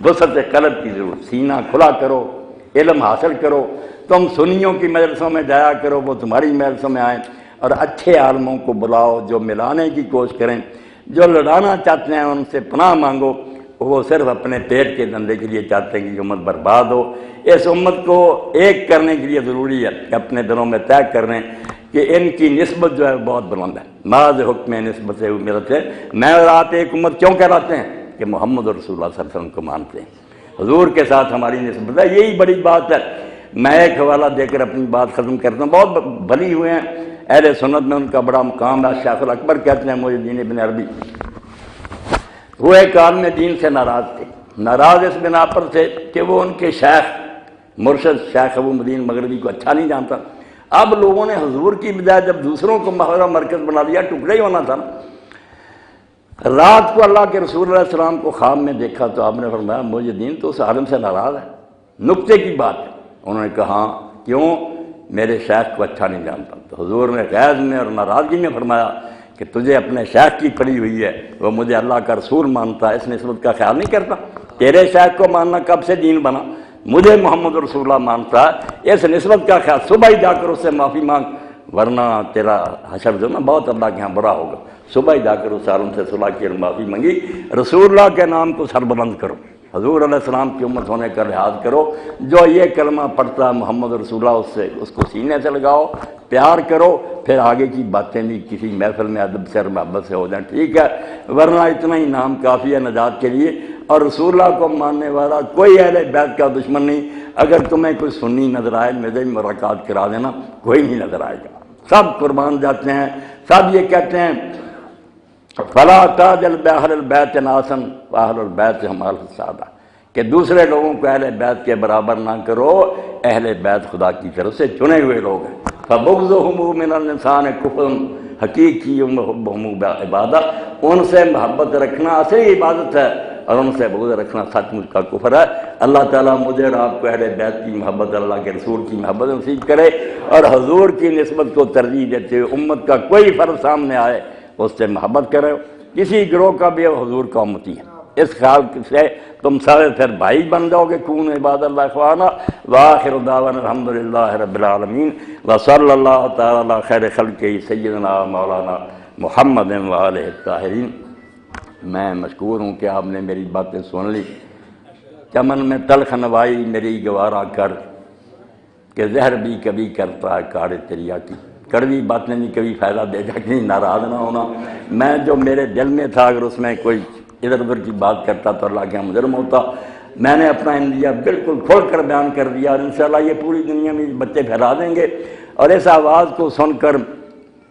Speaker 1: وسعت قلب کی ضرورت، سینہ کھلا کرو، علم حاصل کرو، تم سنیوں کی مجلسوں میں جایا کرو، وہ تمہاری مجلسوں میں آئیں، اور اچھے عالموں کو بلاؤ جو ملانے کی کوشش کریں، جو لڑانا چاہتے ہیں ان سے پناہ مانگو، وہ صرف اپنے پیٹ کے دندے کے لیے چاہتے ہیں کہ امت برباد ہو۔ اس امت کو ایک کرنے کے لیے ضروری ہے کہ اپنے دلوں میں طے کر لیں کہ ان کی نسبت جو ہے بہت بلند ہے، بعض حکم نسبت سے میرت ہے۔ میں اور آپ ایک امت کیوں کہلاتے ہیں؟ کہ محمد رسول اللہ صلی اللہ علیہ وسلم کو مانتے ہیں، حضور کے ساتھ ہماری نسبت ہے، یہی بڑی بات ہے۔ میں ایک حوالہ دے کر اپنی بات ختم کرتا ہوں، بہت بھلی ہوئے ہیں اہل سنت میں، ان کا بڑا مقام ہے، شیخ الاکبر کہتے ہیں محی الدین ابن عربی، وہ ایک عالم دین سے ناراض تھے، ناراض اس بنا پر تھے کہ وہ ان کے شیخ مرشد شیخ ابو مدین مغربی کو اچھا نہیں جانتا۔ اب لوگوں نے حضور کی بجائے جب دوسروں کو محور مرکز بنا لیا، ٹکڑے ہی ہونا تھا نا۔ رات کو اللہ کے رسول علیہ السلام کو خواب میں دیکھا تو آپ نے فرمایا محی الدین تو اس عالم سے ناراض ہے، نکتے کی بات ہے۔ انہوں نے کہا ہاں کیوں؟ میرے شیخ کو اچھا نہیں جانتا۔ تو حضور نے غیظ میں اور ناراضگی میں فرمایا کہ تجھے اپنے شیخ کی پڑی ہوئی ہے، وہ مجھے اللہ کا رسول مانتا ہے، اس نسبت کا خیال نہیں کرتا۔ تیرے شیخ کو ماننا کب سے دین بنا؟ مجھے محمد رسول اللہ مانتا ہے، اس نسبت کا خیال، صبح ہی جا کر اس سے معافی مانگ، ورنہ تیرا حشر جو نا بہت اللہ کے ہاں برا ہوگا۔ صبح ہی جا کر اس عالم سے صلح کی اور معافی مانگی، رسول اللہ کے نام کو سر بلند کرو، حضور علیہ السلام کی امت ہونے کا لحاظ کرو، جو یہ کلمہ پڑھتا ہے محمد رسول اللہ، اس کو سینے سے لگاؤ، پیار کرو، پھر آگے کی باتیں بھی کسی محفل میں ادب سے اور محبت سے ہو جائیں، ٹھیک ہے، ورنہ اتنا ہی نام کافی ہے نجات کے لیے۔ اور رسول اللہ کو ماننے والا کوئی اہل بیت کا دشمن نہیں۔ اگر تمہیں کوئی سنی نظر آئے میرے ملاقات کرا دینا، کوئی نہیں نظر آئے گا، سب قربان جاتے ہیں، سب یہ کہتے ہیں فلا تاجل باہل البیت ناسن واہل البیت ہمال السادہ، کہ دوسرے لوگوں کو اہل بیت کے برابر نہ کرو، اہل بیت خدا کی طرف سے چنے ہوئے لوگ ہیں۔ فبغضهم من الانسان کفر حقیقی محبهم عبادہ، ان سے محبت رکھنا اصلی عبادت ہے، اور ان سے بغض رکھنا سچ مچ کا کفر ہے۔ اللہ تعالیٰ مجھے اور آپ کو اہل بیت کی محبت، اللہ کے رسول کی محبت نصیب کرے، اور حضور کی نسبت کو ترجیح دیتے ہوئے امت کا کوئی فرد سامنے آئے اس سے محبت کرے، کسی گروہ کا بھی حضور کا امتی ہے، اس خیال سے تم سارے پھر بھائی بن جاؤ گے۔ کون عباد اللہ اخوانا وآخر دعوانا الحمدللہ رب العالمین وصلی اللہ تعالی علی خیر خلقہ سیدنا مولانا محمد وآلہ الطاہرین۔ میں مشکور ہوں کہ آپ نے میری باتیں سن لی، چمن میں تلخ نوائی میری گوارا کر، کہ زہر بھی کبھی کرتا ہے کاڑے تریا کی، کڑوی باتیں بھی کبھی فائدہ دے گا، کہیں ناراض نہ ہونا۔ میں جو میرے دل میں تھا اگر اس میں کوئی ادھر ادھر کی بات کرتا تو اللہ کے یہاں مجرم ہوتا۔ میں نے اپنا اندیا بالکل کھول کر بیان کر دیا، اور انشاءاللہ یہ پوری دنیا میں بچے پھیلا دیں گے، اور اس آواز کو سن کر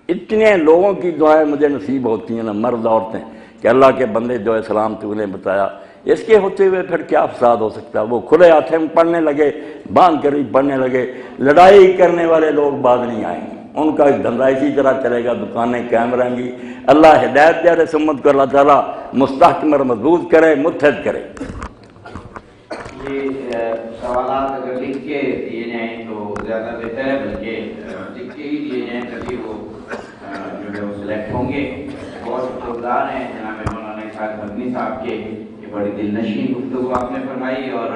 Speaker 1: اتنے لوگوں کی دعائیں مجھے نصیب ہوتی ہیں نا، مرد عورتیں، کہ اللہ کے بندے جو اسلام تو انہیں بتایا، اس کے ہوتے ہوئے پھر کیا فساد ہو سکتا ہے؟ وہ کھلے ہاتھ میں پڑھنے لگے، باندھ کر بھی پڑھنے لگے، لڑائی کرنے والے لوگ بعد نہیں آئیں گے، ان کا دھندا اسی طرح چلے گا، دکانیں قائم رہیں گی۔ اللہ ہدایت دے رہے سمت کو اللہ تعالیٰ مستحکم اور مضبوط کرے، متحد کرے۔
Speaker 2: سوالات اگر لکھ کے دیے جائیں تو زیادہ بہتر ہے، بلکہ لکھ کے ہی دیے جائیں تبھی وہ جو ہے وہ سلیکٹ ہوں گے۔ بہت شکر گزار ہیں جناب مولانا اسحاق مدنی صاحب کے، یہ بڑی دل نشین گفتگو آپ نے فرمائی، اور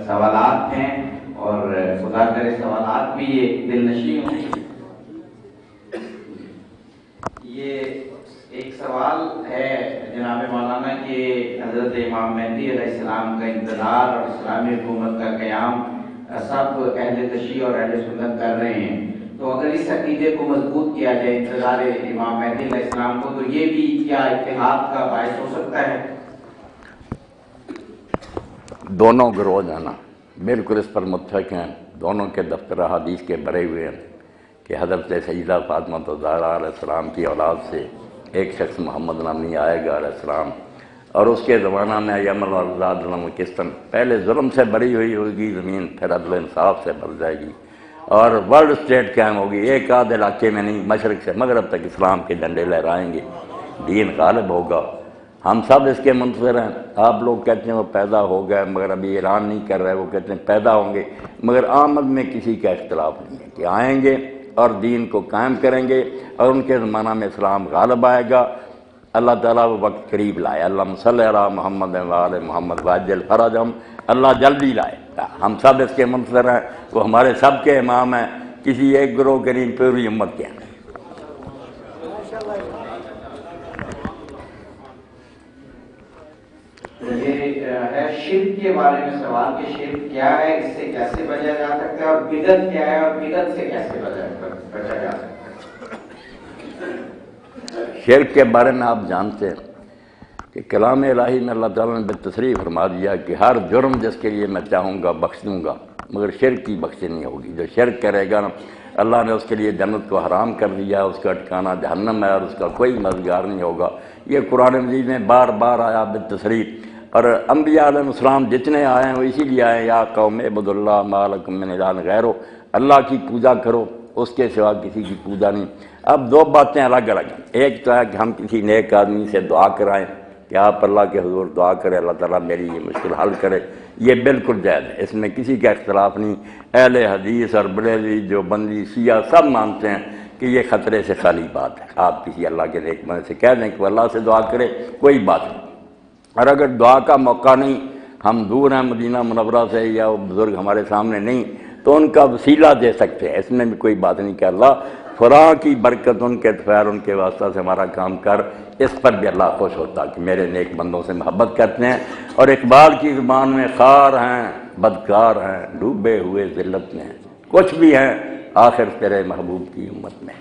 Speaker 2: سوالات ہیں، اور خدا کرے سوالات بھی یہ دل نشین ہوں۔ یہ ایک سوال ہے جناب مولانا کہ حضرت امام مہدی علیہ السلام کا انتظار اور اسلامی حکومت کا قیام سب اہل تشیع اور اہل سنت کر رہے ہیں، تو اگر اس عقیدے کو مضبوط کیا جائے انتظار امام مہدی علیہ السلام کو، تو یہ بھی کیا اتحاد کا باعث ہو سکتا ہے؟
Speaker 1: دونوں گروہ جانا بالکل اس پر متفق ہیں، دونوں کے دفتر حدیث کے بھرے ہوئے ہیں کہ حضرت سیدہ فاطمہ الزہرا علیہ السلام کی اولاد سے ایک شخص محمد نامی آئے گا علیہ السلام، اور اس کے زمانہ میں یمن اور ظالم قسطن، پہلے ظلم سے بھری ہوئی ہوگی زمین، پھر عدل و انصاف سے بھر جائے گی، اور ورلڈ اسٹیٹ قائم ہوگی، ایک آدھ علاقے میں نہیں، مشرق سے مغرب تک اسلام کے جھنڈے لہرائیں گے، دین غالب ہوگا۔ ہم سب اس کے منتظر ہیں۔ آپ لوگ کہتے ہیں وہ پیدا ہو گئے، مگر ابھی اعلان نہیں کر رہے، وہ کہتے ہیں پیدا ہوں گے، مگر آمد میں کسی کا اختلاف نہیں ہے کہ آئیں گے اور دین کو قائم کریں گے، اور ان کے زمانہ میں اسلام غالب آئے گا۔ اللہ تعالیٰ وہ وقت قریب لائے، اللہم صلی علی محمد و آل محمد وعجل فرجہم، اللہ جلدی لائے۔ ہم سب اس کے منتظر ہیں، وہ ہمارے سب کے امام ہیں، کسی ایک گروہ کے نہیں، پوری امت کے ہیں۔
Speaker 2: یہ ہے شرک کے بارے میں سوال کہ شرک کیا ہے، اس سے کیسے بچا جا سکتا ہے، اور بدعت کیا ہے اور بدعت سے کیسے بچا جا سکتا ہے؟
Speaker 1: شرک کے بارے میں آپ جانتے ہیں کہ کلام الہی میں اللہ تعالیٰ نے بالتصریح فرما دیا کہ ہر جرم جس کے لیے میں چاہوں گا بخش دوں گا، مگر شرک کی بخشی نہیں ہوگی۔ جو شرک کرے گا اللہ نے اس کے لیے جنت کو حرام کر دیا، اس کا ٹھکانہ جہنم ہے، اور اس کا کوئی مددگار نہیں ہوگا۔ یہ قرآن مجید میں بار بار آیا بالتصریح، اور انبیاء علیہ السلام جتنے آئے ہیں وہ اسی لیے آئے ہیں، یا قوم اعبدوا اللہ ما لکم من الہ غیرہ، اللہ کی پوجا کرو، اس کے سوا کسی کی پوجا نہیں۔ اب دو باتیں الگ الگ ہیں، ایک تو ہے کہ ہم کسی نیک آدمی سے دعا کرائیں کہ آپ اللہ کے حضور دعا کریں اللہ تعالیٰ میری یہ مشکل حل کرے، یہ بالکل جائز ہے، اس میں کسی کا اختلاف نہیں۔ اہل حدیث اور بریلوی جو بندی شیعہ سب مانتے ہیں کہ یہ خطرے سے خالی بات ہے، آپ کسی اللہ کے نیک بندے سے کہہ دیں کہ وہ اللہ سے دعا کرے، کوئی بات نہیں۔ اور اگر دعا کا موقع نہیں، ہم دور ہیں مدینہ منورہ سے، یا وہ بزرگ ہمارے سامنے نہیں، تو ان کا وسیلہ دے سکتے ہیں، اس میں بھی کوئی بات نہیں کہ اللہ فلاں کی برکت، ان کے طفیل، ان کے واسطہ سے ہمارا کام کر، اس پر بھی اللہ خوش ہوتا کہ میرے نیک بندوں سے محبت کرتے ہیں۔ اور اقبال کی زبان میں خار ہیں بدکار ہیں ڈوبے ہوئے ذلت میں ہیں، کچھ بھی ہیں آخر تیرے محبوب کی امت میں،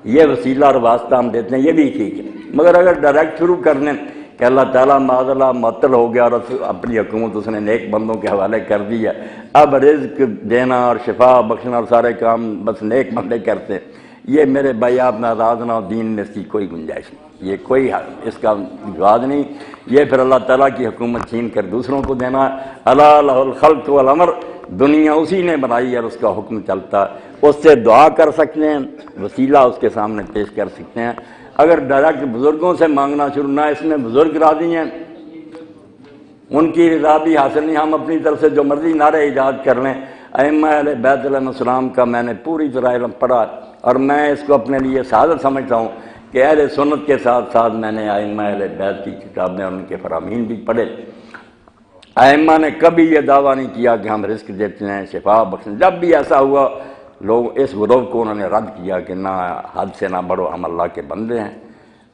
Speaker 1: یہ وسیلہ اور واسطہ ہم دیتے ہیں، یہ بھی ٹھیک ہے۔ مگر اگر ڈائریکٹ شروع کر دیں کہ اللہ تعالیٰ معاذ اللہ معطل ہو گیا اور اپنی حکومت اس نے نیک بندوں کے حوالے کر دی ہے، اب رزق دینا اور شفا بخشنا اور سارے کام بس نیک بندے کرتے ہیں، یہ میرے بھائی آپ ناراض نہ ہو، دین میں اس کی کوئی گنجائش نہیں، یہ کوئی اس کا جواز نہیں، یہ پھر اللہ تعالیٰ کی حکومت چھین کر دوسروں کو دینا ہے۔ الا لہ الخلق والامر، دنیا اسی نے بنائی ہے اور اس کا حکم چلتا ہے، اس سے دعا کر سکتے ہیں، وسیلہ اس کے سامنے پیش کر سکتے ہیں۔ اگر ڈائریکٹ بزرگوں سے مانگنا شروع نہ، اس میں بزرگ راضی ہیں، ان کی رضا بھی حاصل نہیں، ہم اپنی طرف سے جو مرضی نعرے ایجاد کر لیں۔ ائمہ اہل بیت علیہ السلام کا میں نے پوری طرح علم پڑھا، اور میں اس کو اپنے لیے سعادت سمجھتا ہوں کہ اہل سنت کے ساتھ ساتھ میں نے ائمہ اہل بیت کی کتابیں اور ان کے فرامین بھی پڑھے۔ ائمہ نے کبھی یہ دعویٰ نہیں کیا کہ ہم رزق دیتے ہیں، شفا بخشیں، جب بھی ایسا ہوا لوگ اس گروہ کو انہوں نے رد کیا کہ نہ حد سے نہ بڑھو، ہم اللہ کے بندے ہیں،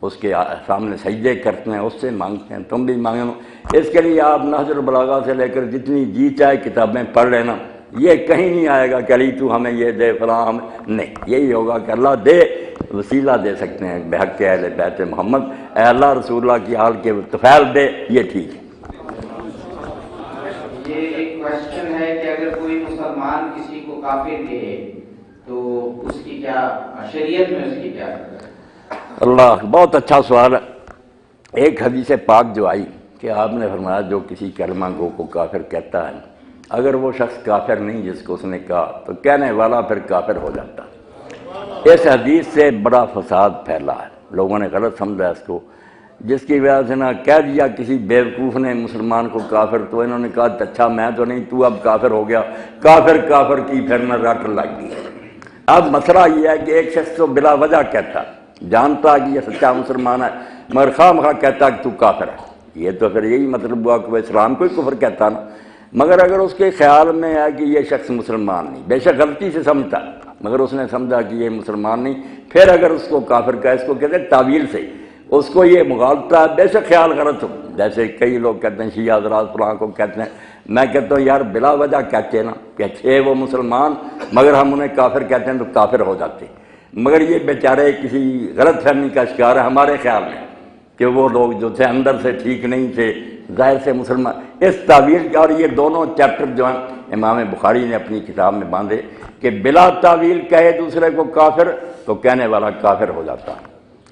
Speaker 1: اس کے سامنے سجدے کرتے ہیں، اس سے مانگتے ہیں، تم بھی مانگو۔ اس کے لیے آپ نہج البلاغہ سے لے کر جتنی جی چاہے کتابیں پڑھ لینا، یہ کہیں نہیں آئے گا کہ علی تو ہمیں یہ دے فلاں ہمیں، نہیں، یہی ہوگا کہ اللہ دے، وسیلہ دے سکتے ہیں بحق اہل بیت محمد، اے اللہ رسول اللہ کی حال کے طفیل دے، یہ ٹھیک ہے۔
Speaker 2: یہ ایک کوشچن ہے کہ اگر کوئی مسلمان کسی کو کافر کہے تو اس کی کیا شریعت میں اس کی کیا ہے؟
Speaker 1: اللہ، بہت اچھا سوال ہے۔ ایک حدیث پاک جو آئی کہ آپ نے فرمایا جو کسی کلمہ گو کو کافر کہتا ہے، اگر وہ شخص کافر نہیں جس کو اس نے کہا تو کہنے والا پھر کافر ہو جاتا۔ اس حدیث سے بڑا فساد پھیلا ہے، لوگوں نے غلط سمجھا اس کو جس کی وجہ سے نہ کہہ دیا کسی بیوقوف نے مسلمان کو کافر، تو انہوں نے کہا اچھا میں تو نہیں، تو اب کافر ہو گیا، کافر کی پھر نہ رٹ لگ گئی۔ اب مسئلہ یہ ہے کہ ایک شخص تو بلا وجہ کہتا، جانتا کہ یہ سچا مسلمان ہے، مگر خواہ مخواہ کہتا کہ تو کافر ہے، یہ تو پھر یہی مطلب ہوا کہ وہ اسلام کو ہی کفر کہتا نا۔ مگر اگر اس کے خیال میں ہے کہ یہ شخص مسلمان نہیں، بے شک غلطی سے سمجھتا، مگر اس نے سمجھا کہ یہ مسلمان نہیں، پھر اگر اس کو کافر کہا، اس کو کہتے ہیں تعویل سے، اس کو یہ مغالطہ ہے، بے شک خیال غلط ہو، جیسے کئی لوگ کہتے ہیں شیعہ حضرات فلاں کو کہتے ہیں، میں کہتا ہوں یار بلا وجہ کہتے ہیں نا کہ اچھے وہ مسلمان، مگر ہم انہیں کافر کہتے ہیں تو کافر ہو جاتے، مگر یہ بیچارے کسی غلط فہمی کا شکار ہے ہمارے خیال میں کہ وہ لوگ جو تھے اندر سے ٹھیک نہیں تھے، ظاہر سے مسلمان، اس تعویل کا۔ اور یہ دونوں چیپٹر جو ہیں امام بخاری نے اپنی کتاب میں باندھے کہ بلا تعویل کہے دوسرے کو کافر تو کہنے والا کافر ہو جاتا،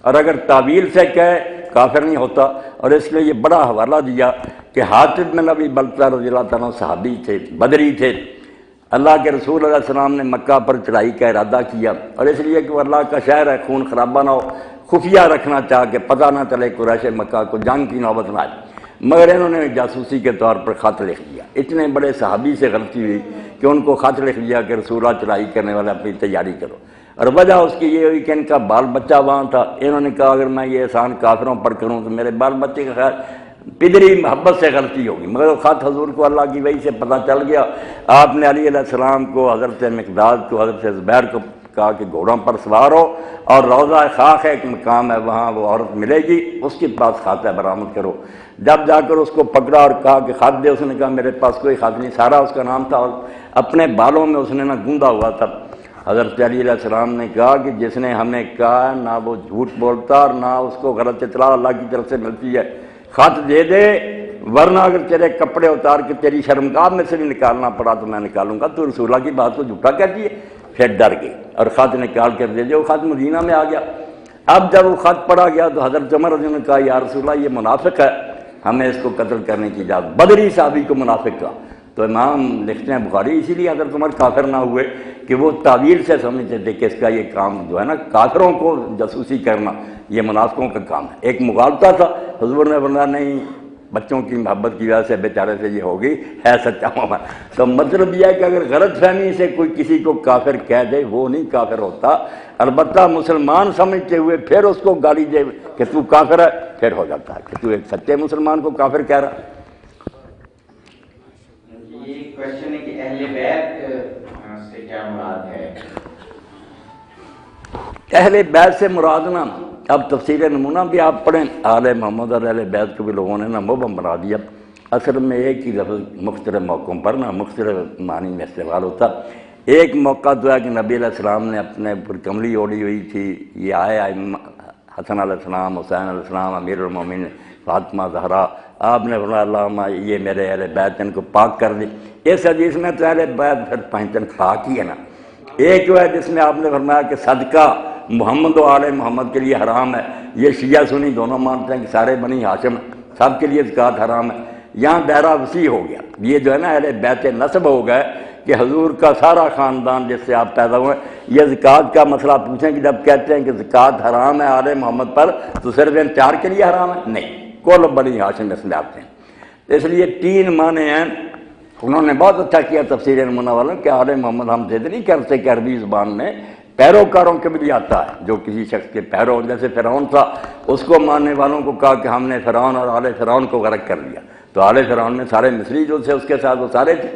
Speaker 1: اور اگر تعویل سے کہے کافر نہیں ہوتا۔ اور اس لیے یہ بڑا حوالہ دیا کہ حاطب بن ابی بلتہ رضی اللہ تعالیٰ صحابی تھے، بدری تھے، اللہ کے رسول علیہ السلام نے مکہ پر چڑھائی کا ارادہ کیا، اور اس لیے کہ وہ اللہ کا شہر ہے، خون خرابہ نہ ہو، خفیہ رکھنا چاہ کہ پتہ نہ چلے قریش مکہ کو جنگ کی نوبت نہ آئے، مگر انہوں نے جاسوسی کے طور پر خط لکھ دیا۔ اتنے بڑے صحابی سے غلطی ہوئی کہ ان کو خط لکھ دیا کہ رسول اللہ چڑھائی کرنے والے اپنی تیاری کرو، اور وجہ اس کی یہ ہوئی کہ ان کا بال بچہ وہاں تھا، انہوں نے کہا اگر میں یہ احسان کافروں پر کروں تو میرے بال بچے کا خیر، پدری محبت سے غلطی ہوگی، مگر وہ خط حضور کو اللہ کی وحی سے پتہ چل گیا۔ آپ نے علی علیہ السلام کو، حضرت مقداد کو، حضرت زبیر کو کہا کہ گھوڑوں پر سوار ہو اور روضہ خاک ہے ایک مقام ہے وہاں وہ عورت ملے گی، اس کے پاس خط ہے برآمد کرو۔ جب جا کر اس کو پکڑا اور کہا کہ خط دے، اس نے کہا میرے پاس کوئی خط نہیں، سارا اس کا نام تھا، اور اپنے بالوں میں اس نے نہ گوندا ہوا تھا۔ حضرت علی علیہ السلام نے کہا کہ جس نے ہمیں کہا نہ وہ جھوٹ بولتا اور نہ اس کو غلط اطلاع اللہ کی طرف سے ملتی ہے، خط دے دے، ورنہ اگر تیرے کپڑے اتار کے تیری شرمگاہ میں سے بھی نکالنا پڑا تو میں نکالوں گا، تو رسول اللہ کی بات کو جھوٹا کہتی ہے۔ پھر ڈر گئی اور خط نکال کر دے دیا، وہ خط مدینہ میں آ گیا۔ اب جب وہ خط پڑھا گیا تو حضرت عمر رضی اللہ عنہ نے کہا یا رسول اللہ یہ منافق ہے، ہمیں اس کو قتل کرنے کی اجازت، بدری صحابی کو منافق کہا۔ تو امام لکھتے ہیں بخاری اسی لیے حضرت عمر کافر نہ ہوئے کہ وہ تعویل سے سمجھتے تھے کہ اس کا یہ کام جو ہے نا کافروں کو جاسوسی کرنا یہ منافقوں کا کام ہے، ایک مغالطہ تھا۔ حضور نے فرمایا نہیں، بچوں کی محبت کی وجہ سے بیچارے سے یہ ہوگی، ہے سچا مومن۔ تو مطلب یہ ہے کہ اگر غلط فہمی سے کوئی کسی کو کافر کہہ دے وہ نہیں کافر ہوتا، البتہ مسلمان سمجھتے ہوئے پھر اس کو گالی دے کہ تو کافر ہے، پھر ہو جاتا ہے کہ تو ایک سچے مسلمان کو کافر کہہ رہا۔
Speaker 2: یہ کوشچن ہے کہ اہل بیت سے کیا مراد ہے؟
Speaker 1: اہل بیت سے مراد نا، اب تفسیر نمونہ بھی آپ پڑھیں، آل محمد اور اہل بیت کو بھی لوگوں نے نا مبہم بنا دیا۔ اصل میں ایک ہی لفظ مختلف موقعوں پر نا مختلف معنی میں استعمال ہوتا۔ ایک موقع تو ہے کہ نبی علیہ السلام نے اپنے پر کملی اوڑھی ہوئی تھی، یہ آئے حسن علیہ السلام، حسین علیہ السلام، امیر المومنین فاطمہ زہرا، آپ نے فرمایا اللہم یہ میرے اہل بیت ان کو پاک کر دی۔ اس حدیث میں تو اہل بیت پھر پہنچن پاک ہی ہے نا۔ ایک جو ہے جس میں آپ نے فرمایا کہ صدقہ محمد و آل محمد کے لیے حرام ہے، یہ شیعہ سنی دونوں مانتے ہیں کہ سارے بنی ہاشم سب کے لیے زکوٰۃ حرام ہے۔ یہاں دائرہ وسیع ہو گیا، یہ جو ہے نا اہل بیت نسب ہو گئے کہ حضور کا سارا خاندان جس سے آپ پیدا ہوئے۔ یہ زکوٰۃ کا مسئلہ پوچھیں کہ جب کہتے ہیں کہ زکوٰۃ حرام ہے آل محمد پر تو صرف ان چار کے لیے حرام ہے؟ نہیں، کل بنی ہاشم اس میں آتے ہیں۔ اس لیے تین معنی ہیں۔ انہوں نے بہت اچھا کیا تفسیر نمونہ والوں کہ آل محمد ہم ضد نہیں کرتے کہ عربی زبان میں پیروکاروں کے بھی آتا ہے، جو کسی شخص کے پیرو، جیسے فرعون تھا اس کو ماننے والوں کو کہا کہ ہم نے فرعون اور آل فرعون کو غرق کر لیا، تو آل فرعون میں سارے مصری جو تھے اس کے ساتھ وہ سارے تھے۔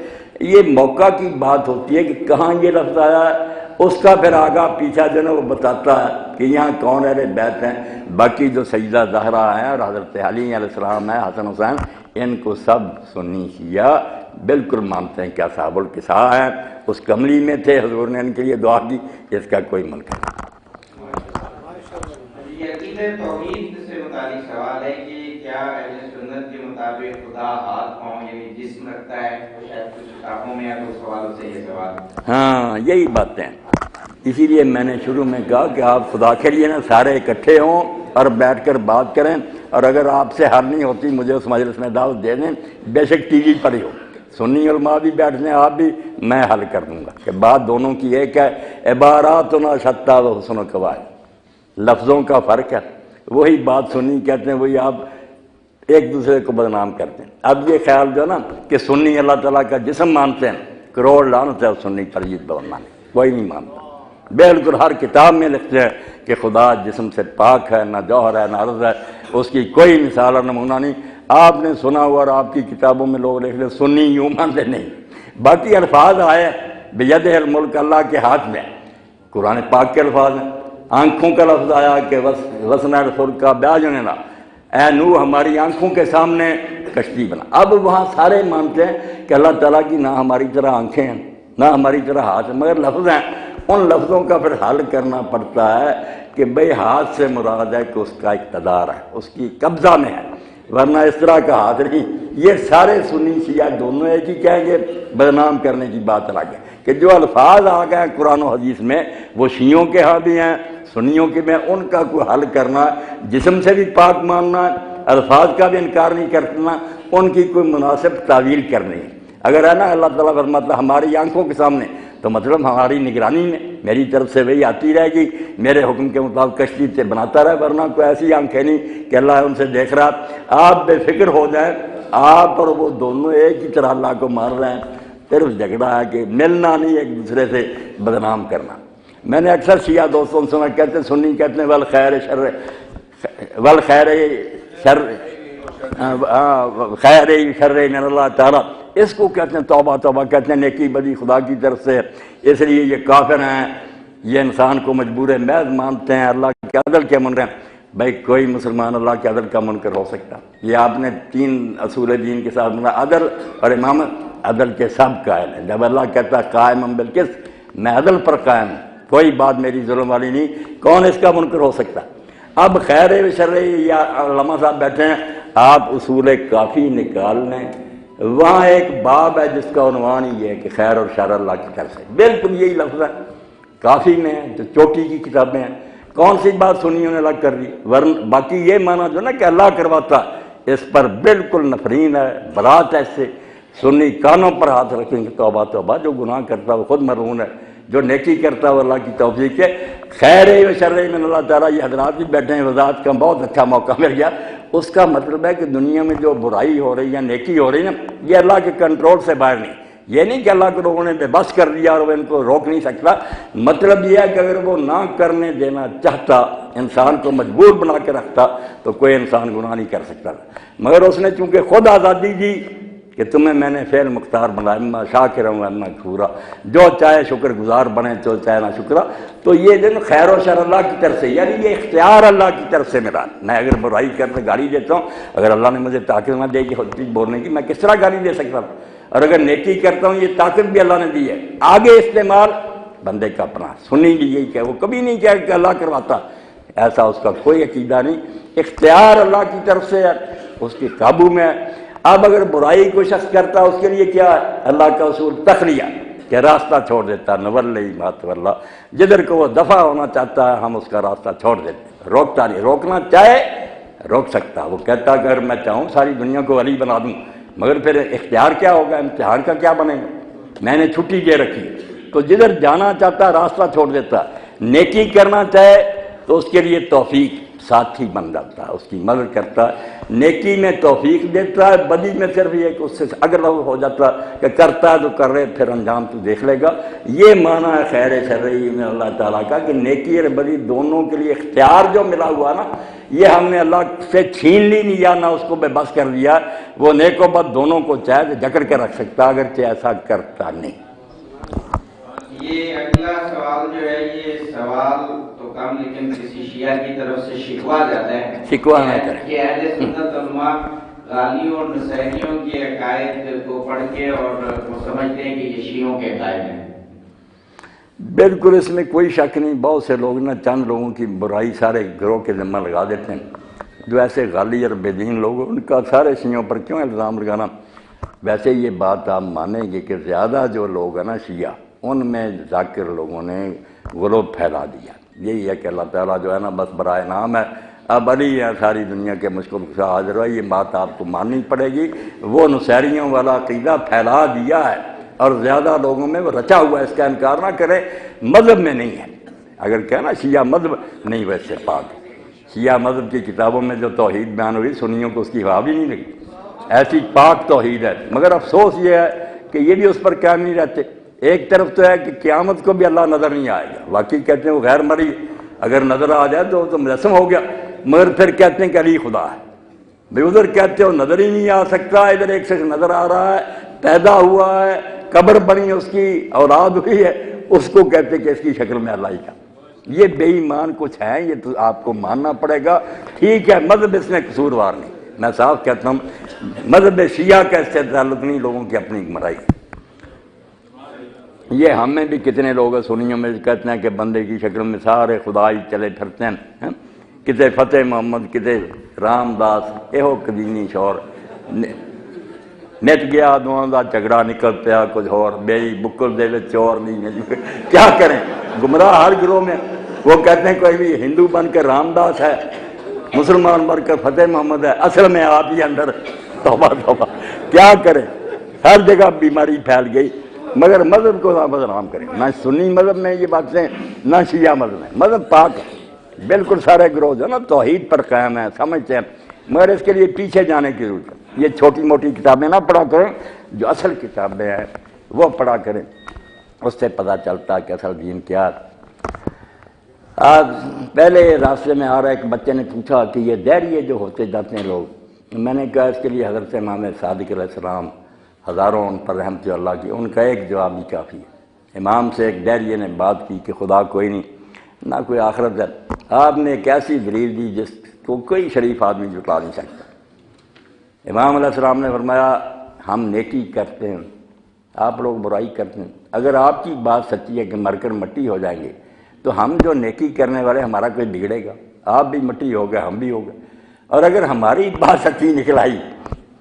Speaker 1: یہ موقع کی بات ہوتی ہے کہ کہاں یہ لفظ آیا ہے، اس کا پھر آگاہ پیچھا جو ہے وہ بتاتا ہے کہ یہاں کون اہل بیت ہیں۔ باقی جو سیدہ زہرا ہیں اور حضرت علی علیہ السلام ہیں، حسن حسین، ان کو سب سنی شیعہ بالکل مانتے ہیں کہ اصحاب الکساء ہیں، اس کملی میں تھے، حضور نے ان کے لیے دعا کی، اس کا کوئی منکر نہیں۔
Speaker 2: یہ عقیدہ توحید سے متعلق سوال ہے کہ کیا اہل سنت کے مطابق خدا ہاتھ پاؤں یعنی جسم رکھتا ہے؟ شاید کچھ کتابوں میں یا کچھ سوالوں سے یہ سوال۔
Speaker 1: ہاں یہی باتیں، اسی لیے میں نے شروع میں کہا کہ آپ خدا کے لیے نا سارے اکٹھے ہوں اور بیٹھ کر بات کریں، اور اگر آپ سے حل نہیں ہوتی مجھے اس مجلس میں دعوت دے دیں، بے شک ٹی وی پر ہی ہو، سنی علماء بھی بیٹھ دیں، آپ بھی، میں حل کر دوں گا کہ بات دونوں کی ایک ہے۔ عباراتنا شتیٰ و حسن قواعد، لفظوں کا فرق ہے، وہی بات سنی کہتے ہیں، وہی آپ ایک دوسرے کو بدنام کرتے ہیں۔ اب یہ خیال جو ہے نا کہ سنی اللہ تعالیٰ کا جسم مانتے ہیں، کروڑ لعنت ہے سنی ترجیح بولنا، کوئی نہیں مانتا۔ بالکل ہر کتاب میں لکھتے ہیں کہ خدا جسم سے پاک ہے، نہ جوہر ہے نہ عرض ہے، اس کی کوئی مثال اور نمونہ نہیں۔ آپ نے سنا ہوا اور آپ کی کتابوں میں لوگ لکھ دیں سنی یوں مانتے نہیں۔ باقی الفاظ آئے بیدہ الملک، اللہ کے ہاتھ میں، قرآن پاک کے الفاظ ہیں۔ آنکھوں کا لفظ آیا کہ وسنا الفلک باعیننا، اے نوح ہماری آنکھوں کے سامنے کشتی بنا۔ اب وہاں سارے مانتے ہیں کہ اللہ تعالیٰ کی نہ ہماری طرح آنکھیں ہیں نہ ہماری طرح ہاتھ ہیں، مگر لفظ ہیں، ان لفظوں کا پھر حل کرنا پڑتا ہے کہ بھئی ہاتھ سے مراد ہے کہ اس کا اقتدار ہے، اس کی قبضہ میں ہے، ورنہ اس طرح کا ہاتھ نہیں۔ یہ سارے سنی شیعہ دونوں ایک ہی کہیں گے، بدنام کرنے کی بات الگ ہے کہ جو الفاظ آ گئے ہیں قرآن و حدیث میں وہ شیعوں کے ہاں بھی ہیں سنیوں کے میں، ان کا کوئی حل کرنا، جسم سے بھی پاک ماننا، الفاظ کا بھی انکار نہیں کرنا، ان کی کوئی مناسب تعویل کرنی ہے۔ اگر ہے نا اللہ تعالیٰ فرماتا ہماری آنکھوں کے سامنے، تو مطلب ہماری نگرانی میں میری طرف سے وہی آتی رہے گی، میرے حکم کے مطابق کشتی سے بناتا رہے، ورنہ کوئی ایسی آنکھیں نہیں کہ اللہ ان سے دیکھ رہا۔ آپ بے فکر ہو جائیں، آپ اور وہ دونوں ایک ہی طرح اللہ کو مار رہے ہیں، صرف جھگڑا ہے کہ ملنا نہیں، ایک دوسرے سے بدنام کرنا۔ میں نے اکثر شیعہ دوستوں سے سنا، کہتے ہیں سنی کہتے ہیں والخیر شر والخیر شر خیر شر من اللہ تعالیٰ، اس کو کہتے ہیں توبہ توبہ، کہتے ہیں نیکی بدی خدا کی طرف سے، اس لیے یہ کافر ہیں، یہ انسان کو مجبور محض مانتے ہیں، اللہ کے عدل کے منکر ہیں۔ بھائی کوئی مسلمان اللہ کے عدل کا منکر ہو سکتا؟ یہ آپ نے 3 اصول دین کے ساتھ بنا، عدل اور امامت، عدل کے سب قائل ہیں۔ جب اللہ کہتا ہے قائم بالقسط، میں عدل پر قائم ہوں، کوئی بات میری ظلم والی نہیں، کون اس کا منکر ہو سکتا؟ اب خیر و شر، یا علماء صاحب بیٹھے ہیں، آپ اصول کافی نکال لیں، وہاں ایک باب ہے جس کا عنوان ہی یہ ہے کہ خیر اور شر اللہ کی طرف سے، بالکل یہی لفظ ہے کافی میں ہے، جو چوٹی کی کتابیں ہیں۔ کون سی بات سنی انہیں الگ کر دی؟ ورنہ باقی یہ مانا جو نا کہ اللہ کرواتا، اس پر بالکل نفرین ہے، برات ہے اس سے۔ سنی کانوں پر ہاتھ رکھیں گے توبہ توبہ، جو گناہ کرتا ہے وہ خود مرہون ہے، جو نیکی کرتا ہے وہ اللہ کی توفیق ہے۔ خیر و شر من اللہ تعالیٰ، یہ حضرات بھی بیٹھے ہیں، وضاحت کا بہت اچھا موقع مل گیا۔ اس کا مطلب ہے کہ دنیا میں جو برائی ہو رہی ہے، نیکی ہو رہی ہے نا، یہ اللہ کے کنٹرول سے باہر نہیں۔ یہ نہیں کہ اللہ کو لوگوں نے بے بس کر دیا اور وہ ان کو روک نہیں سکتا، مطلب یہ ہے کہ اگر وہ نہ کرنے دینا چاہتا، انسان کو مجبور بنا کے رکھتا، تو کوئی انسان گناہ نہیں کر سکتا، مگر اس نے چونکہ خود آزادی دی کہ تمہیں میں نے فعل مختار بنایا، اما شاکرا و اما کفورا، جو چاہے شکر گزار بنے، جو چاہے نہ شکرا۔ تو یہ دن خیر و شر اللہ کی طرف سے، یعنی یہ اختیار اللہ کی طرف سے میرا۔ میں اگر برائی کرنے گالی دیتا ہوں، اگر اللہ نے مجھے طاقت نہ دے گی ہوتی بولنے کی، میں کس طرح گالی دے سکتا ہوں؟ اور اگر نیکی کرتا ہوں، یہ طاقت بھی اللہ نے دی ہے، آگے استعمال بندے کا اپنا۔ سنی بھی یہی کہ وہ کبھی نہیں کہا کہ اللہ کرواتا، ایسا اس کا کوئی عقیدہ نہیں، اختیار اللہ کی طرف سے ہے، اس کے قابو میں ہے۔ اب اگر برائی کو شخص کرتا ہے، اس کے لیے کیا ہے؟ اللہ کا اصول تخلیہ، کہ راستہ چھوڑ دیتا ہے، نولی ما تولی، جدھر کو وہ دفع ہونا چاہتا ہے ہم اس کا راستہ چھوڑ دیتے ہیں، روکتا نہیں۔ روکنا چاہے روک سکتا، وہ کہتا ہے اگر میں چاہوں ساری دنیا کو ولی بنا دوں، مگر پھر اختیار کیا ہوگا، امتحان کا کیا بنے گا؟ میں نے چھٹی دے رکھی، تو جدھر جانا چاہتا ہے راستہ چھوڑ دیتا ہے۔ نیکی کرنا چاہے تو اس کے لیے توفیق ساتھی بن جاتا ہے، اس کی مدد کرتا ہے، نیکی میں توفیق دیتا ہے، بدی میں صرف یہ کہ اس سے اگر وہ ہو جاتا کہ کرتا ہے تو کر رہے، پھر انجام تو دیکھ لے گا۔ یہ معنی ہے خیر شرعی میں اللہ تعالیٰ کا کہ نیکی اور بدی دونوں کے لیے اختیار جو ملا ہوا نا، یہ ہم نے اللہ سے چھین لی نہیں، یا نہ اس کو بے بس کر دیا۔ وہ نیک و بد دونوں کو چاہے تو جکڑ کے رکھ سکتا، اگرچہ ایسا کرتا نہیں۔
Speaker 2: یہ اگلا سوال جو ہے، یہ سوال تو کم لیکن کسی شیعہ کی طرف سے شکوا جاتا ہے،
Speaker 1: شکوا نہ کریں
Speaker 2: کہ اہل سنت علماء غالیوں اور نصیریوں کے عقائد کو پڑھ کے اور وہ سمجھتے ہیں کہ یہ شیعوں کے عقائد ہیں۔
Speaker 1: بالکل اس میں کوئی شک نہیں، بہت سے لوگ نا چند لوگوں کی برائی سارے گروہ کے ذمہ لگا دیتے ہیں، جو ایسے غالی اور بے دین لوگ ان کا سارے شیعوں پر کیوں الزام لگانا؟ ویسے یہ بات آپ مانیں گے کہ زیادہ جو لوگ ہیں نا شیعہ، ان میں ذاکر لوگوں نے غلو پھیلا دیا۔ یہی ہے کہ اللہ تعالیٰ جو ہے نا بس برائے نام ہے، اب علی ہے ساری دنیا کے مشکل سے حاضر ہے، یہ بات آپ کو ماننی پڑے گی۔ وہ نصیریوں والا عقیدہ پھیلا دیا ہے اور زیادہ لوگوں میں وہ رچا ہوا ہے، اس کا انکار نہ کرے، مذہب میں نہیں ہے۔ اگر کہنا شیعہ مذہب نہیں، ویسے پاک شیعہ مذہب کی کتابوں میں جو توحید بیان ہوئی سنیوں کو اس کی ہوا بھی نہیں لگی، ایسی پاک توحید ہے، مگر افسوس یہ ہے کہ یہ بھی اس پر قائم نہیں رہتے۔ ایک طرف تو ہے کہ قیامت کو بھی اللہ نظر نہیں آئے گا، واقعی کہتے ہیں وہ غیر مری اگر نظر آ جائے تو مجسم ہو گیا، مگر پھر کہتے ہیں کہ علی خدا ہے۔ بھائی ادھر کہتے ہو نظر ہی نہیں آ سکتا، ادھر ایک شخص نظر آ رہا ہے، پیدا ہوا ہے، قبر بنی اس کی، اولاد ہوئی ہے، اس کو کہتے ہیں کہ اس کی شکل میں اللہ ہی کا۔ یہ بے ایمان کچھ ہیں، یہ تو آپ کو ماننا پڑے گا۔ ٹھیک ہے مذہب اس میں قصوروار نہیں، میں صاف کہتا ہوں مذہب شیعہ کا اس سے تعلق نہیں، لوگوں کی اپنی گمراہی۔ یہ ہمیں بھی کتنے لوگ ہیں سنیوں میں کہتے ہیں کہ بندے کی شکل میں سارے خدا ہی چلے پھرتے ہیں، کتے فتح محمد، کتے رام داس، یہو قدیمی شور نٹ گیا دونوں دا جھگڑا نکل پیا کچھ اور میری بکل دے وچ چور نہیں، کیا کریں گمراہ ہر گروہ میں۔ وہ کہتے ہیں کوئی بھی ہندو بن کر رام داس ہے، مسلمان بن کر فتح محمد ہے، اصل میں آپ ہی اندر توبہ توبہ، کیا کریں، ہر جگہ بیماری پھیل گئی۔ مگر مذہب کو آپ بدنام کریں، نہ سنی مذہب میں یہ باتیں، نہ شیعہ مذہب میں، مذہب پاک ہے، بالکل سارے گروہ جو نا توحید پر قائم ہیں، سمجھتے ہیں، مگر اس کے لیے پیچھے جانے کی ضرورت ہے۔ یہ چھوٹی موٹی کتابیں نہ پڑھا کریں، جو اصل کتابیں ہیں وہ پڑھا کریں، اس سے پتہ چلتا کہ اصل دین کیا ہے۔ آج پہلے راستے میں آ رہا ایک بچے نے پوچھا کہ یہ دہریے جو ہوتے جاتے ہیں لوگ، میں نے کہا اس کے لیے حضرت امام صادق علیہ السلام ہزاروں ان پر رحمت اللہ کی، ان کا ایک جواب بھی کافی ہے۔ امام سے ایک دہریے نے بات کی کہ خدا کوئی نہیں، نہ کوئی آخرت ہے، آپ نے ایک ایسی دلیل دی جس کو کوئی شریف آدمی جٹلا نہیں سکتا۔ امام علیہ السلام نے فرمایا ہم نیکی کرتے ہیں، آپ لوگ برائی کرتے ہیں، اگر آپ کی بات سچی ہے کہ مر کر مٹی ہو جائیں گے تو ہم جو نیکی کرنے والے ہمارا کوئی بگڑے گا، آپ بھی مٹی ہو گئے ہم بھی ہو گئے، اور اگر ہماری بات سچی نکل آئی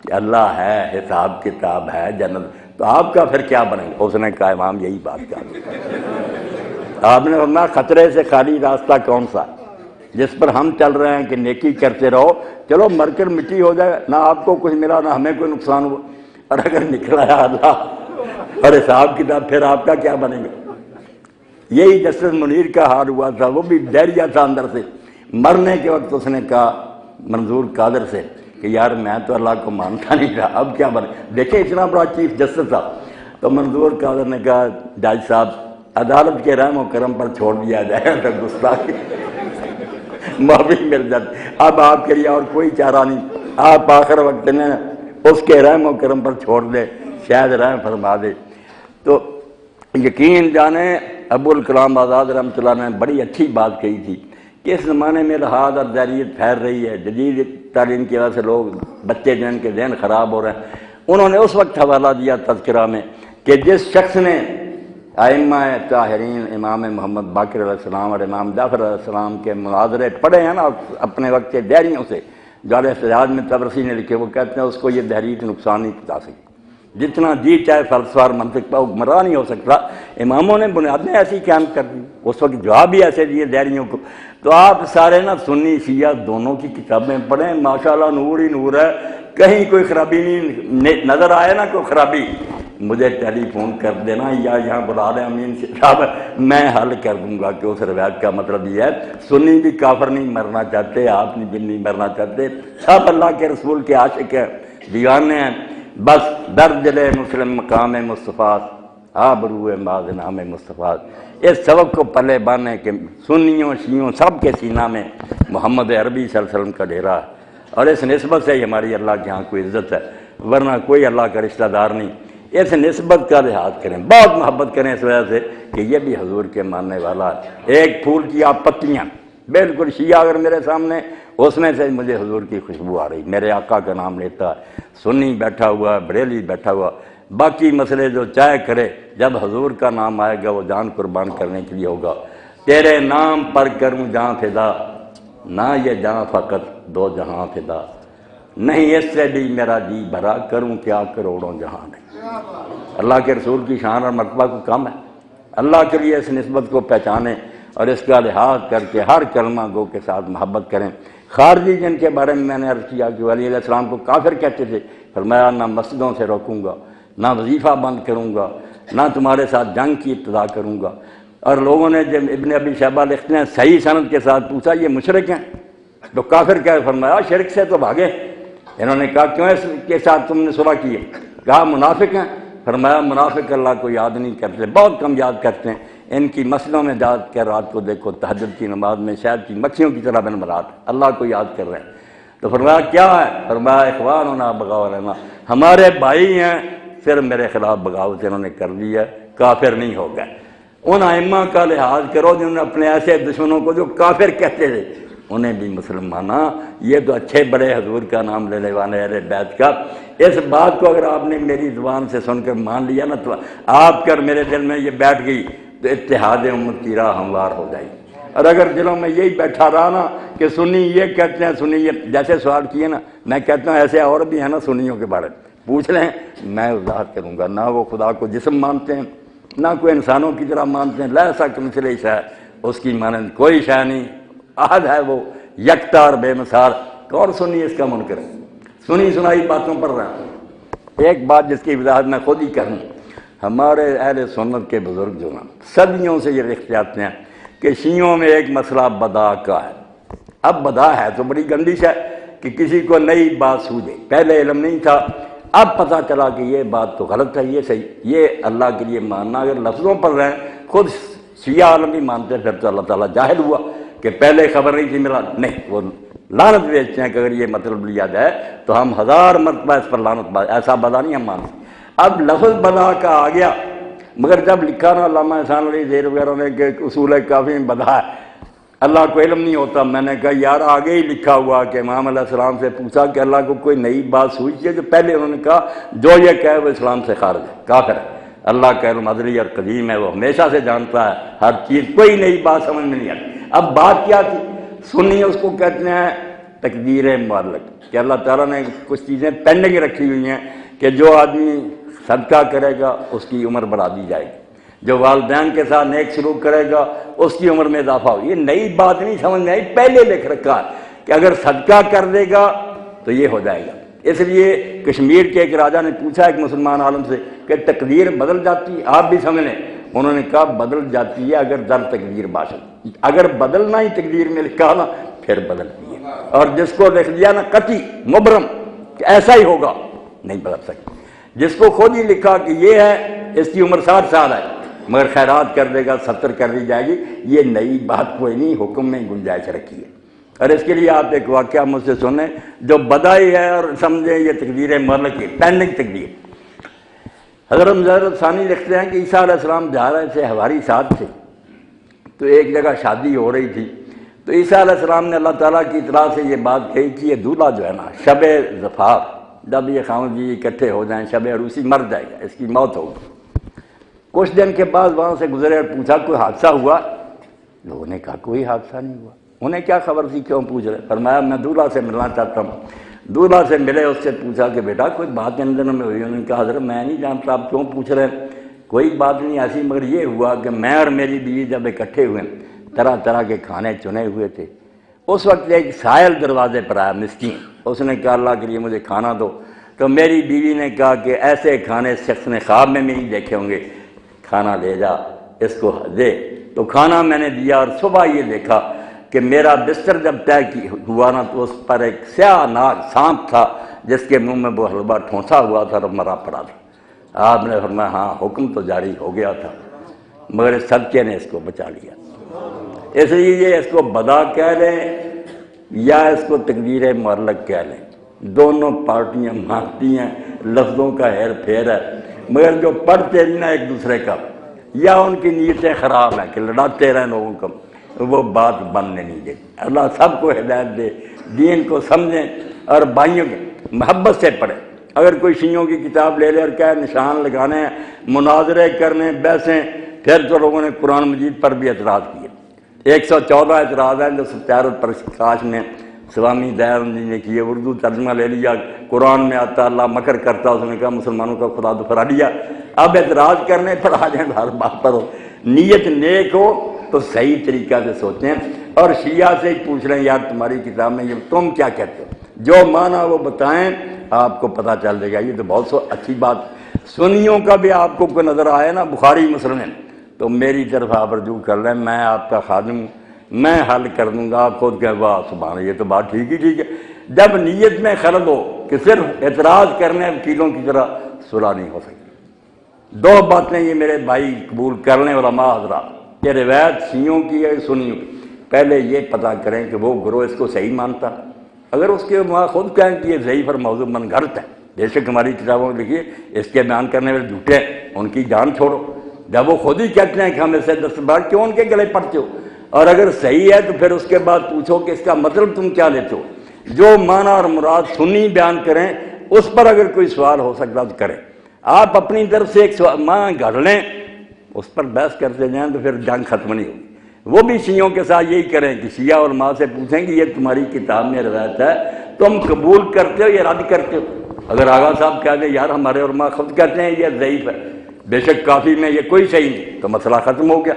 Speaker 1: کہ اللہ ہے، حساب کتاب ہے، جنت، تو آپ کا پھر کیا بنے گا؟ اس نے کہا امام یہی بات کہا۔ آپ نے فرمایا خطرے سے خالی راستہ کون سا جس پر ہم چل رہے ہیں کہ نیکی کرتے رہو، چلو مر کر مٹی ہو جائے، نہ آپ کو کچھ ملا نہ ہمیں کوئی نقصان ہوا، اور اگر نکل آیا اللہ اور حساب کتاب، پھر آپ کا کیا بنے گا؟ یہی جسٹس منیر کا حال ہوا تھا، وہ بھی ڈریا تھا اندر سے، مرنے کے وقت اس نے کہا منظور قادر سے کہ یار میں تو اللہ کو مانتا نہیں تھا، اب کیا بنے؟ دیکھیں اتنا بڑا چیف جسٹس تھا، تو منظور قادر نے کہا جج صاحب عدالت کے رحم و کرم پر چھوڑ دیا جائے تو گستاخی معافی مل جاتی، اب آپ کے لیے اور کوئی چارہ نہیں، آپ آخر وقت میں اس کے رحم و کرم پر چھوڑ دے، شاید رحم فرما دے۔ تو یقین جانیں ابو الکلام آزاد رحمۃ اللہ نے بڑی اچھی بات کہی تھی کہ اس زمانے میں الحاد اور ذریعت پھیل رہی ہے، جدید تعلیم کی وجہ سے لوگ بچے جن کے ذہن خراب ہو رہے ہیں، انہوں نے اس وقت حوالہ دیا تذکرہ میں کہ جس شخص نے ائمہ طاہرین امام محمد باقر علیہ السلام اور امام جعفر علیہ السلام کے مناظرے پڑھے ہیں نا اپنے وقت کے دہریوں سے، جو احتجاج میں تبرسی نے لکھے، وہ کہتے ہیں اس کو یہ دہریت نقصان نہیں پہنچا سکتی، جتنا جی چاہے فلسفہ اور منطق پہ گمراہ نہیں ہو سکتا۔ اماموں نے بنیادیں ایسی قائم کر دی، اس وقت جواب بھی ایسے دیے دہریوں کو۔ تو آپ سارے نا سنی شیعہ دونوں کی کتابیں پڑھیں، ماشاءاللہ نور ہی نور ہے، کہیں کوئی خرابی نہیں نظر آئے نا کوئی خرابی، مجھے ٹیلی فون کر دینا یا یہاں بلا لیں امین صاحب، میں حل کر دوں گا کہ اس روایت کا مطلب یہ ہے سنی بھی کافر نہیں مرنا چاہتے، آپ بھی نہیں مرنا چاہتے، سب اللہ کے رسول کے عاشق ہیں، دیوانے ہیں، بس درج مسلم مقام مصطفیٰ آبرو ماز نام مصطفیٰ، اس سبب کو پلے بانے کہ سنیوں شیعوں سب کے سینہ میں محمد عربی صلی اللہ علیہ وسلم کا ڈیرا ہے، اور اس نسبت سے ہی ہماری اللہ کے ہاں کوئی عزت ہے، ورنہ کوئی اللہ کا رشتہ دار نہیں۔ اس نسبت کا لحاظ کریں، بہت محبت کریں اس وجہ سے کہ یہ بھی حضور کے ماننے والا ہے۔ ایک پھول کی آپ پتیاں، بالکل شیعہ اگر میرے سامنے، اس میں سے مجھے حضور کی خوشبو آ رہی، میرے آقا کا نام لیتا ہے، سنی بیٹھا ہوا ہے، بریلی بیٹھا ہوا، باقی مسئلے جو چاہے کرے، جب حضور کا نام آئے گا وہ جان قربان کرنے کے لیے ہوگا۔ تیرے نام پر کروں جہاں فدا، نہ یہ جہاں فقط دو جہاں فدا، نہیں اس سے بھی میرا جی بھرا، کروں کیا کروڑوں جہاں نہیں۔ اللہ کے رسول کی شان اور مرتبہ کو کم ہے، اللہ کے لیے اس نسبت کو پہچانیں اور اس کا لحاظ کر کے ہر کلمہ گو کے ساتھ محبت کریں۔ خارجی جن کے بارے میں میں نے عرض کیا کہ علی علیہ السلام کو کافر کہتے تھے، فرمایا نہ مسجدوں سے روکوں گا، نہ وظیفہ بند کروں گا، نہ تمہارے ساتھ جنگ کی ابتدا کروں گا۔ اور لوگوں نے جب ابن ابی شیبہ لکھتے ہیں صحیح سند کے ساتھ پوچھا یہ مشرک ہیں؟ تو کافر کیا فرمایا شرک سے تو بھاگے. انہوں نے کہا کیوں اس کے ساتھ تم نے صلح کی؟ کہا منافق ہیں. فرمایا منافق اللہ کو یاد نہیں کرتے، بہت کم یاد کرتے ہیں. ان کی مسجدوں میں جا کے رات کو دیکھو تہجد کی نماز میں شاید کی مکھیوں کی طرح بن برات اللہ کو یاد کر رہے ہیں. تو فرمایا کیا ہے؟ فرمایا اخواننا بغاونا، ہمارے بھائی ہیں، پھر میرے خلاف بغاوت انہوں نے کر لی ہے، کافر نہیں ہو گئے. ان ائمہ کا لحاظ کرو جنہوں نے اپنے ایسے دشمنوں کو جو کافر کہتے تھے انہیں بھی مسلمانہ. یہ تو اچھے بڑے حضور کا نام لینے والے اہل بیت کا. اس بات کو اگر آپ نے میری زبان سے سن کر مان لیا نا تو آپ کر میرے دل میں یہ بیٹھ گئی تو اتحاد امت کی راہ ہموار ہو جائے گی. اور اگر دلوں میں یہی بیٹھا رہا نا کہ سنی یہ کہتے ہیں سنی یہ، جیسے سوال کیے نا میں کہتا ہوں ایسے اور بھی ہیں نا سنیوں کے بارے میں پوچھ لیں، میں وضاحت کروں گا. نہ وہ خدا کو جسم مانتے ہیں، نہ کوئی انسانوں کی طرح مانتے ہیں. لیسا کمثلہ شیء، اس کی مانند کوئی شے نہیں. احد ہے وہ یکتا اور بے مثال. کون سنی اس کا منکر ہے؟ سنی سنائی باتوں پر رہا. ایک بات جس کی وضاحت میں خود ہی کروں، ہمارے اہل سنت کے بزرگ جو نا صدیوں سے یہ لکھ جاتے ہیں کہ شیعوں میں ایک مسئلہ بدا کا ہے. اب بدا ہے تو بڑی گندش ہے کہ کسی کو نئی بات سوجے، پہلے علم نہیں تھا، اب پتہ چلا کہ یہ بات تو غلط ہے، یہ صحیح، یہ اللہ کے لیے ماننا. اگر لفظوں پر رہیں خود شیعہ عالم بھی مانتے پھر تو اللہ تعالیٰ جاہل ہوا کہ پہلے خبر نہیں تھی میرا. نہیں، وہ لعنت بیچتے ہیں کہ اگر یہ مطلب لیا جائے تو ہم 1000 مرتبہ اس پر لعنت بات، ایسا بدا نہیں ہم مانتے. اب لفظ بدا کا آ گیا، مگر جب لکھا نا علامہ احسان علی زیر وغیرہ نے کہ اصول کافی میں بدا ہے، اللہ کو علم نہیں ہوتا. میں نے کہا یار آگے ہی لکھا ہوا کہ امام علیہ السلام سے پوچھا کہ اللہ کو کوئی نئی بات سوچیے، جو پہلے انہوں نے کہا جو یہ کہے وہ اسلام سے خارج ہے، کافر ہے. اللہ کا علم ازلی اور قدیم ہے، وہ ہمیشہ سے جانتا ہے ہر چیز، کوئی نئی بات سمجھ میں نہیں آتی. اب بات کیا تھی؟ سنی اس کو کہتے ہیں تقدیر معلق، کہ اللہ تعالیٰ نے کچھ چیزیں پینڈنگ رکھی ہوئی ہیں کہ جو آدمی صدقہ کرے گا اس کی عمر بڑھا دی جائے گی، جو والدین کے ساتھ نیک سلوک کرے گا اس کی عمر میں اضافہ ہو. یہ نئی بات نہیں سمجھ میں آئی، پہلے لکھ رکھا ہے کہ اگر صدقہ کر دے گا تو یہ ہو جائے گا. اس لیے کشمیر کے ایک راجہ نے پوچھا ایک مسلمان عالم سے کہ تقدیر بدل جاتی ہے؟ آپ بھی سمجھ لیں. انہوں نے کہا بدل جاتی ہے اگر در تقدیر باشد، اگر بدلنا ہی تقدیر میں لکھا نا پھر بدلتی ہے. اور جس کو لکھ دیا نا قطعی مبرم کہ ایسا ہی ہوگا، نہیں بدل سکتی. جس کو خود ہی لکھا کہ یہ ہے اس کی عمر 60 سال ہے مگر خیرات کر دے گا 70 کر دی جائے گی، یہ نئی بات کوئی نہیں، حکم میں گنجائش رکھی ہے. اور اس کے لیے آپ ایک واقعہ مجھ سے سنیں جو بدائی ہے اور سمجھیں یہ تقدیر معلق کی پینڈنگ تقدیر. حضرت ثانی لکھتے ہیں کہ عیسیٰ علیہ السلام جا رہے تھے حواری ساتھ تھے، تو ایک جگہ شادی ہو رہی تھی. تو عیسیٰ علیہ السلام نے اللہ تعالیٰ کی اطلاع سے یہ بات کہی کہ یہ دولہا جو ہے نا شب زفاف، جب یہ خاوند جی اکٹھے ہو جائیں شب عروسی مر جائے گا، اس کی موت ہوگی. کچھ دن کے بعد وہاں سے گزرے اور پوچھا کوئی حادثہ ہوا؟ لوگوں نے کہا کوئی حادثہ نہیں ہوا. انہیں کیا خبر تھی، کیوں پوچھ رہے؟ فرمایا میں دولہا سے ملنا چاہتا ہوں. دولہا سے ملے، اس سے پوچھا کہ بیٹا کوئی بات ان دنوں میں ہوئی؟ انہوں نے کہا حضرت میں نہیں جانتا، آپ کیوں پوچھ رہے ہیں؟ کوئی بات نہیں ایسی، مگر یہ ہوا کہ میں اور میری بیوی جب اکٹھے ہوئے طرح طرح کے کھانے چنے ہوئے تھے. اس وقت ایک سائل دروازے پر آیا مسکین، اس نے کہا اللہ کے لیے مجھے کھانا دو. تو میری بیوی نے کہا کہ ایسے کھانے شخص نے خواب میں نہیں دیکھے ہوں گے، کھانا لے جا اس کو دے. تو کھانا میں نے دیا اور صبح یہ دیکھا کہ میرا بستر جب طے ہوا نا تو اس پر ایک سیاہ ناگ سانپ تھا جس کے منہ میں وہ حلوہ ٹھونسا ہوا تھا اور مرا پڑا تھا. آپ نے فرمایا ہاں حکم تو جاری ہو گیا تھا مگر اس صدقے نے اس کو بچا لیا. اس لیے اس کو بدا کہہ لیں یا اس کو تقدیر معلق کہہ لیں، دونوں پارٹیاں مانتی ہیں، لفظوں کا ہیر پھیر ہے. مگر جو پڑھتے نہیں نا ایک دوسرے کا یا ان کی نیتیں خراب ہیں کہ لڑاتے رہیں لوگوں کو، وہ بات بننے نہیں دیتی. اللہ سب کو ہدایت دے، دین کو سمجھیں اور بھائیوں کی محبت سے پڑھیں. اگر کوئی شیعوں کی کتاب لے لے اور کیا نشان لگانے ہیں، مناظرے کرنے، بحثیں، پھر تو لوگوں نے قرآن مجید پر بھی اعتراض کیے. 114 اعتراض ہیں جو ستیارت پرکاش میں سوامی دیانند جی نے کیے. اردو ترجمہ لے لیا، قرآن میں آتا اللہ مکر کرتا، اس نے کہا مسلمانوں کا خدا دفرا لیا. اب اعتراض کرنے پر آ جائیں ہر بات پر ہو، نیت نیک ہو تو صحیح طریقہ سے سوچیں اور شیعہ سے ہی پوچھ رہے ہیں یار تمہاری کتاب میں یہ تم کیا کہتے ہو، جو مانا وہ بتائیں، آپ کو پتہ چل جائے گا. یہ تو بہت اچھی بات. سنیوں کا بھی آپ کو کوئی نظر آئے نا بخاری مسلم تو میری طرف آپ رجوع کر لیں، میں آپ کا خادم ہوں. میں حل کر دوں گا، آپ خود کہ واہ سبحان، یہ تو بات ٹھیک ہی ٹھیک ہے۔ جب نیت میں خلل ہو کہ صرف اعتراض کرنے وکیلوں کی طرح صلح نہیں ہو سکتی۔ دو باتیں یہ میرے بھائی قبول کر لیں علماء حضرات، کہ روایت شیعوں کی ہے سنیوں کی، پہلے یہ پتہ کریں کہ وہ گروہ اس کو صحیح مانتا۔ اگر اس کے وہاں خود کہیں کہ یہ ضعیف اور موضوع من گھڑت ہے، بے شک ہماری کتابوں میں لکھیے اس کے بیان کرنے والے جھوٹے ہیں، ان کی جان چھوڑو۔ جب وہ خود ہی کہتے ہیں کہ ہم اسے دستبار کیوں ان کے گلے پڑتے ہو؟ اور اگر صحیح ہے تو پھر اس کے بعد پوچھو کہ اس کا مطلب تم کیا لیتے ہو۔ جو معنی اور مراد سنی بیان کریں، اس پر اگر کوئی سوال ہو سکتا تو کریں۔ آپ اپنی طرف سے ایک معنی گھڑ لیں، اس پر بحث کرتے جائیں تو پھر جنگ ختم نہیں ہوگی۔ وہ بھی شیعوں کے ساتھ یہی کریں کہ شیعہ علماء سے پوچھیں کہ یہ تمہاری کتاب میں روایت ہے، تم قبول کرتے ہو یا رد کرتے ہو؟ اگر آغا صاحب کہہ دیں یار ہمارے علماء خود کہتے ہیں یہ ضعیف ہے، بے شک کافی میں یہ کوئی صحیح نہیں، تو مسئلہ ختم ہو گیا۔